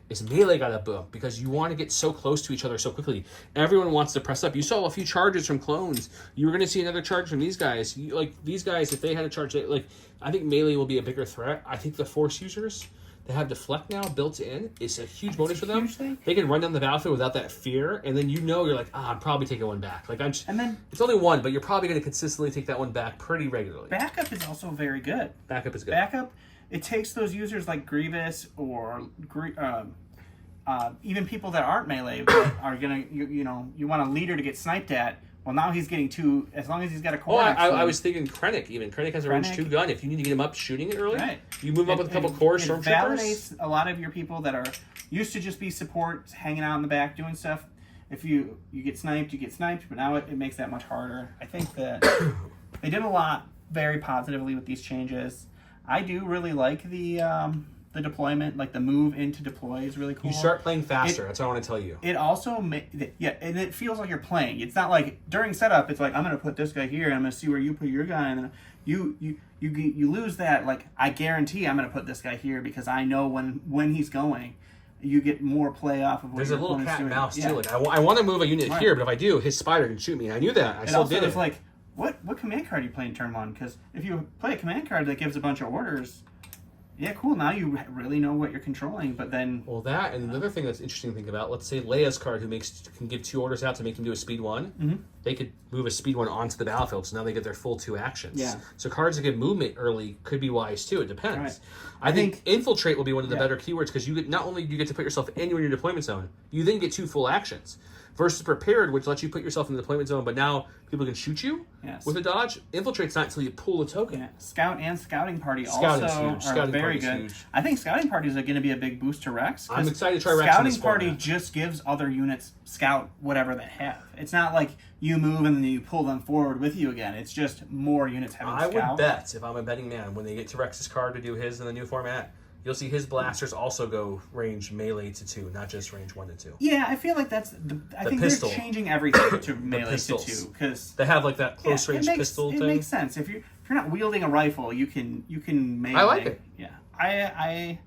is melee got a bump because you want to get so close to each other so quickly. Everyone wants to press up. You saw a few charges from clones. You were going to see another charge from these guys. These guys, if they had a charge, I think melee will be a bigger threat. I think the force users that have deflect now built in is a huge bonus for them. They can run down the battlefield without that fear, and then you're like, I'm probably taking 1 back. And then it's only 1, but you're probably going to consistently take that 1 back pretty regularly. backup is also very good. Backup is good. Backup, it takes those users like Grievous or even people that aren't melee that are gonna you want a leader to get sniped at. Well, now he's getting 2 as long as he's got a core. I was thinking Krennic even. Krennic has a range 2 gun. If you need to get him up shooting it early, right. You move up with a couple core stormtroopers. It validates a lot of your people that are used to just be support, hanging out in the back doing stuff. If you get sniped, you get sniped, but now it makes that much harder. I think that they did a lot very positively with these changes. I do really like the deployment, like the move into deploy is really cool. You start playing faster. That's what I want to tell you. It also and it feels like you're playing. It's not like during setup. It's like I'm going to put this guy here, and I'm going to see where you put your guy, and then you lose that. Like I guarantee I'm going to put this guy here because I know when he's going. You get more play off of what There's a little cat and mouse doing. too. Like I want to move a unit here, but if I do, his spider can shoot me. I knew that. I still did it. It's like what command card are you playing turn 1? Because if you play a command card that gives a bunch of orders. Yeah, cool. Now you really know what you're controlling, but then... Well, that, and the other thing that's interesting to think about, let's say Leia's card can give 2 orders out to make him do a speed 1. Mm-hmm. They could move a speed 1 onto the battlefield, so now they get their full 2 actions. Yeah. So cards that give movement early could be wise, too. It depends. Right. I think Infiltrate will be one of the better keywords, because you get not only do you get to put yourself anywhere in your deployment zone, you then get 2 full actions. Versus Prepared, which lets you put yourself in the deployment zone, but now people can shoot you with a dodge. Infiltrate's not until you pull the token. Yeah. Scout and Scouting Party Scouting's also huge. are Scouting very Party's good. huge. I think Scouting Parties are going to be a big boost to Rex. I'm excited to try Rex in Scouting this Party format. just gives other units scout whatever they have. It's not like you move and then you pull them forward with you again. It's just more units having I scout. would bet, if I'm a betting man, when they get to Rex's card to do his in the new format, you'll see his blasters also go range melee to 2, not just range 1 to 2. Yeah, I feel like that's... I think pistol. they're changing everything to melee to 2. Because they have like that close range pistol thing. It makes sense. If you're not wielding a rifle, you can melee. I like it. Yeah. I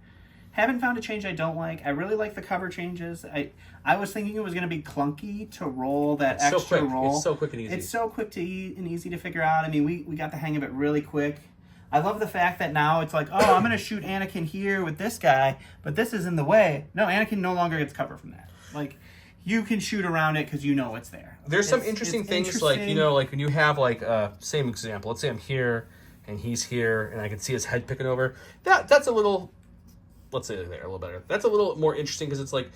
haven't found a change I don't like. I really like the cover changes. I was thinking it was going to be clunky to roll that extra roll. It's so quick and easy. It's so quick and easy to figure out. I mean, we got the hang of it really quick. I love the fact that now it's like, oh, I'm going to shoot Anakin here with this guy, but this is in the way. No, Anakin no longer gets cover from that. Like, you can shoot around it because you know it's there. There's some interesting things, like, like when you have, like, same example. Let's say I'm here, and he's here, and I can see his head picking over. That's a little, let's say there, a little better. That's a little more interesting because it's like,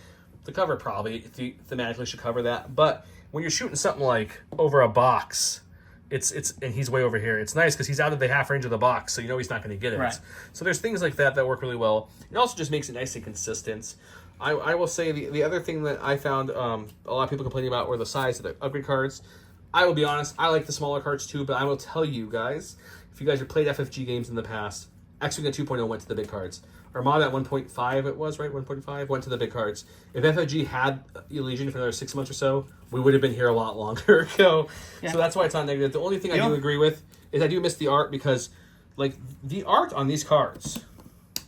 the cover probably thematically should cover that. But when you're shooting something like over a box... It's and he's way over here. It's nice because he's out of the half range of the box, so you know he's not going to get it. Right. So there's things like that work really well. It also just makes it nice and consistent. I will say the other thing that I found a lot of people complaining about were the size of the upgrade cards. I will be honest, I like the smaller cards too, but I will tell you guys, if you guys have played FFG games in the past, X-Wing 2.0 went to the big cards. Armada at 1.5 it was, right? 1.5 went to the big cards. If FFG had Legion for another 6 months or so, we would have been here a lot longer ago. Yeah. So that's why it's not negative. The only thing I do agree with is I do miss the art because, like, the art on these cards,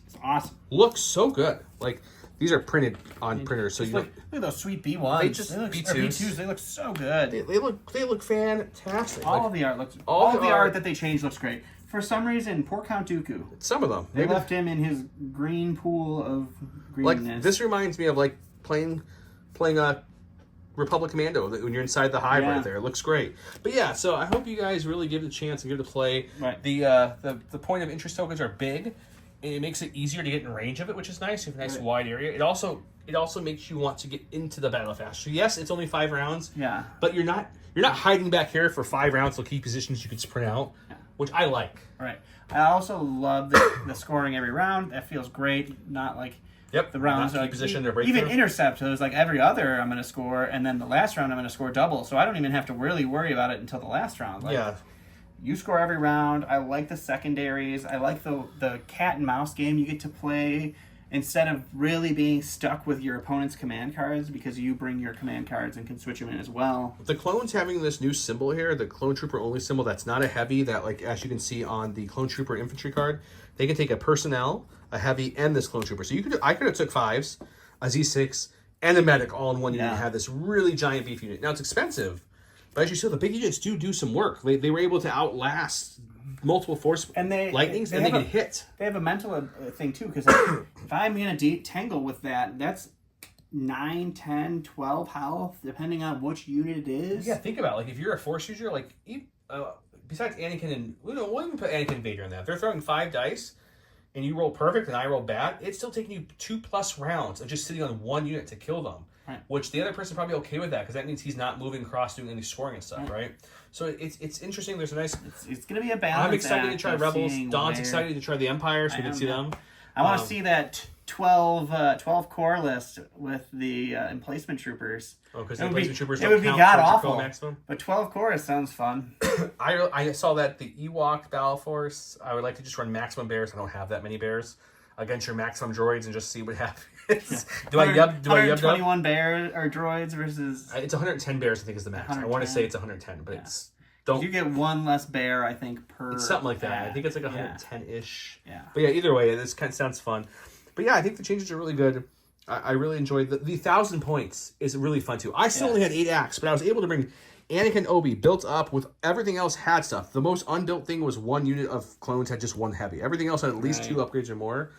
it's awesome. Looks so good. Like, these are printed on printers, so look at those sweet B1s. They look B2s. They look so good. They look fantastic. All of the art looks. All the art that they changed looks great. For some reason, poor Count Dooku. Some of them. They left him in his green pool of greenness. Like, this reminds me of, like, playing a Republic Commando when you're inside the hive right there. It looks great. But yeah, so I hope you guys really give it a chance and give it a play. Right. The point of interest tokens are big, and it makes it easier to get in range of it, which is nice. You have a nice wide area. It also makes you want to get into the battle faster. So yes, it's only 5 rounds. Yeah. But you're not hiding back here for 5 rounds till key positions you can sprint out. Yeah. Which I like. Right. I also love the scoring every round. That feels great. Not like the rounds are like position even intercept. So it was like every other I'm going to score, and then the last round I'm going to score double. So I don't even have to really worry about it until the last round. Like, you score every round. I like the secondaries. I like the cat and mouse game you get to play instead of really being stuck with your opponent's command cards because you bring your command cards and can switch them in as well. The clones having this new symbol here, the clone trooper only symbol, that's not a heavy, that, like, as you can see on the clone trooper infantry card, they can take a personnel, a heavy, and this clone trooper. So I could have took 5s, a Z6, and a medic all in one unit and have this really giant beef unit. Now it's expensive, but as you see, the big units do some work. They were able to outlast multiple force lightnings, and they can hit. They have a mental thing, too, because like, if I'm in a tangle with that, that's 9, 10, 12 health, depending on which unit it is. Yeah, think about it. Like, if you're a force user, like, besides Anakin and... we'll even put Anakin and Vader in that. If they're throwing 5 dice, and you roll perfect and I roll bad, it's still taking you 2+ rounds of just sitting on one unit to kill them. Right. Which the other person probably okay with that because that means he's not moving across doing any scoring and stuff, right? So it's interesting. There's a nice. It's going to be a balance. I'm excited to act try of Rebels. seeing Don's where- excited to try the Empire, so we can see them. I want to see that 12 core list with the emplacement troopers. Oh, because It the would be- placement troopers it don't would be count god towards your awful. core maximum. But 12 core sounds fun. I saw that the Ewok Battle Force. I would like to just run maximum bears. I don't have that many bears against your maximum droids and just see what happens. Do I yub up? 121 bear or droids versus. It's 110 bears. I think is the max. I want to 110. say it's 110, but it's don't. You get one less bear, I think, per. It's something like that. Yeah. I think it's like 110-ish. Yeah. But yeah, either way, this kind of sounds fun. But yeah, I think the changes are really good. I really enjoyed the 1,000 points is really fun too. I still only had 8 acts, but I was able to bring Anakin and Obi built up with everything else had stuff. The most unbuilt thing was one unit of clones had just one heavy. Everything else had at least 2 upgrades or more.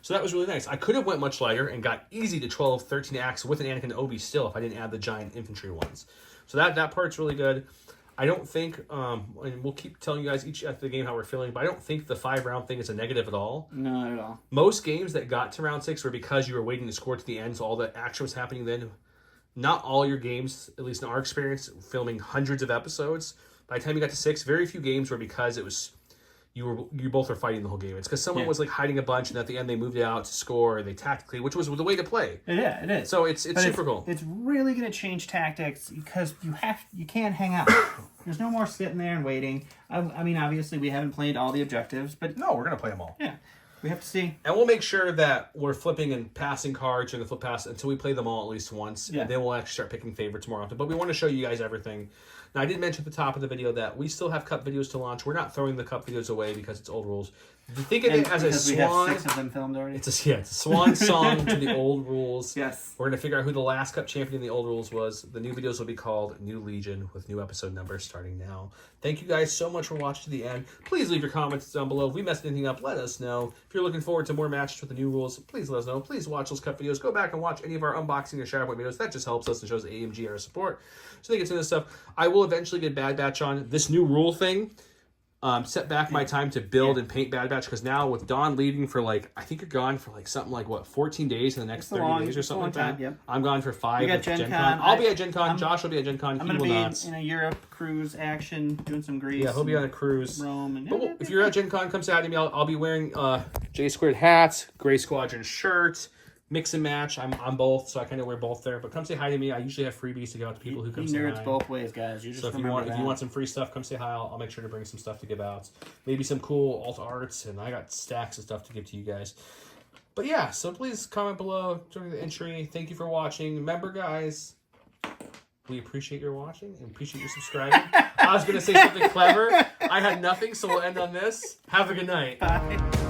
So that was really nice. I could have went much lighter and got easy to 12, 13 acts with an Anakin and Obi still if I didn't add the giant infantry ones. So that part's really good. I don't think, and we'll keep telling you guys each after the game how we're feeling, but I don't think the 5-round thing is a negative at all. No, not at all. Most games that got to round 6 were because you were waiting to score to the end, so all the action was happening then. Not all your games, at least in our experience, filming hundreds of episodes. By the time you got to 6, very few games were because it was you both were fighting the whole game. It's because someone was like hiding a bunch, and at the end they moved it out to score, or they tactically, which was the way to play. Yeah, it is. So it's super cool. It's really going to change tactics because you can't hang out. There's no more sitting there and waiting. I mean, obviously we haven't played all the objectives, but No, we're gonna play them all. yeah, we have to see. And we'll make sure that we're flipping and passing cards during the flip pass until we play them all at least once. Yeah. And then we'll actually start picking favorites more often. But we want to show you guys everything. Now, I did mention at the top of the video that we still have cup videos to launch. We're not throwing the cup videos away because it's old rules. Think of it as a Because we swan. have 6 of them filmed already. It's a swan song to the old rules. Yes. We're going to figure out who the last cup champion in the old rules was. The new videos will be called New Legion with new episode numbers starting now. Thank you guys so much for watching to the end. Please leave your comments down below. If we messed anything up, let us know. If you're looking forward to more matches with the new rules, please let us know. Please watch those cup videos. Go back and watch any of our unboxing or Shatterpoint videos. That just helps us and shows AMG our support. So they get to this stuff. I will eventually get Bad Batch on. This new rule thing set back my time to build and paint Bad Batch because now with Dawn leaving for I think you're gone for something like 14 days in the next 30 days or something like that. Yep. I'm gone for 5 got at Gen Gen Con. Con. I'll be at Gen Con. Josh will be at Gen Con. I'm He going to will be not. in a Europe cruise action, doing some Greece. Yeah, he'll be on a cruise. Rome. And But if you're at Gen Con, come say hi to me. I'll be wearing J Squared hats, Gray Squadron shirt, mix and match. I'm both, so I kind of wear both there. But come say hi to me. I usually have freebies to give out to people who come say nerds hi. both ways, guys. You just So if you want some free stuff, come say hi. I'll make sure to bring some stuff to give out. Maybe some cool alt arts, and I got stacks of stuff to give to you guys. But yeah, so please comment below during the entry. Thank you for watching. Remember, guys, we appreciate your watching and appreciate your subscribing. I was going to say something clever. I had nothing, so we'll end on this. Have a good night. Bye.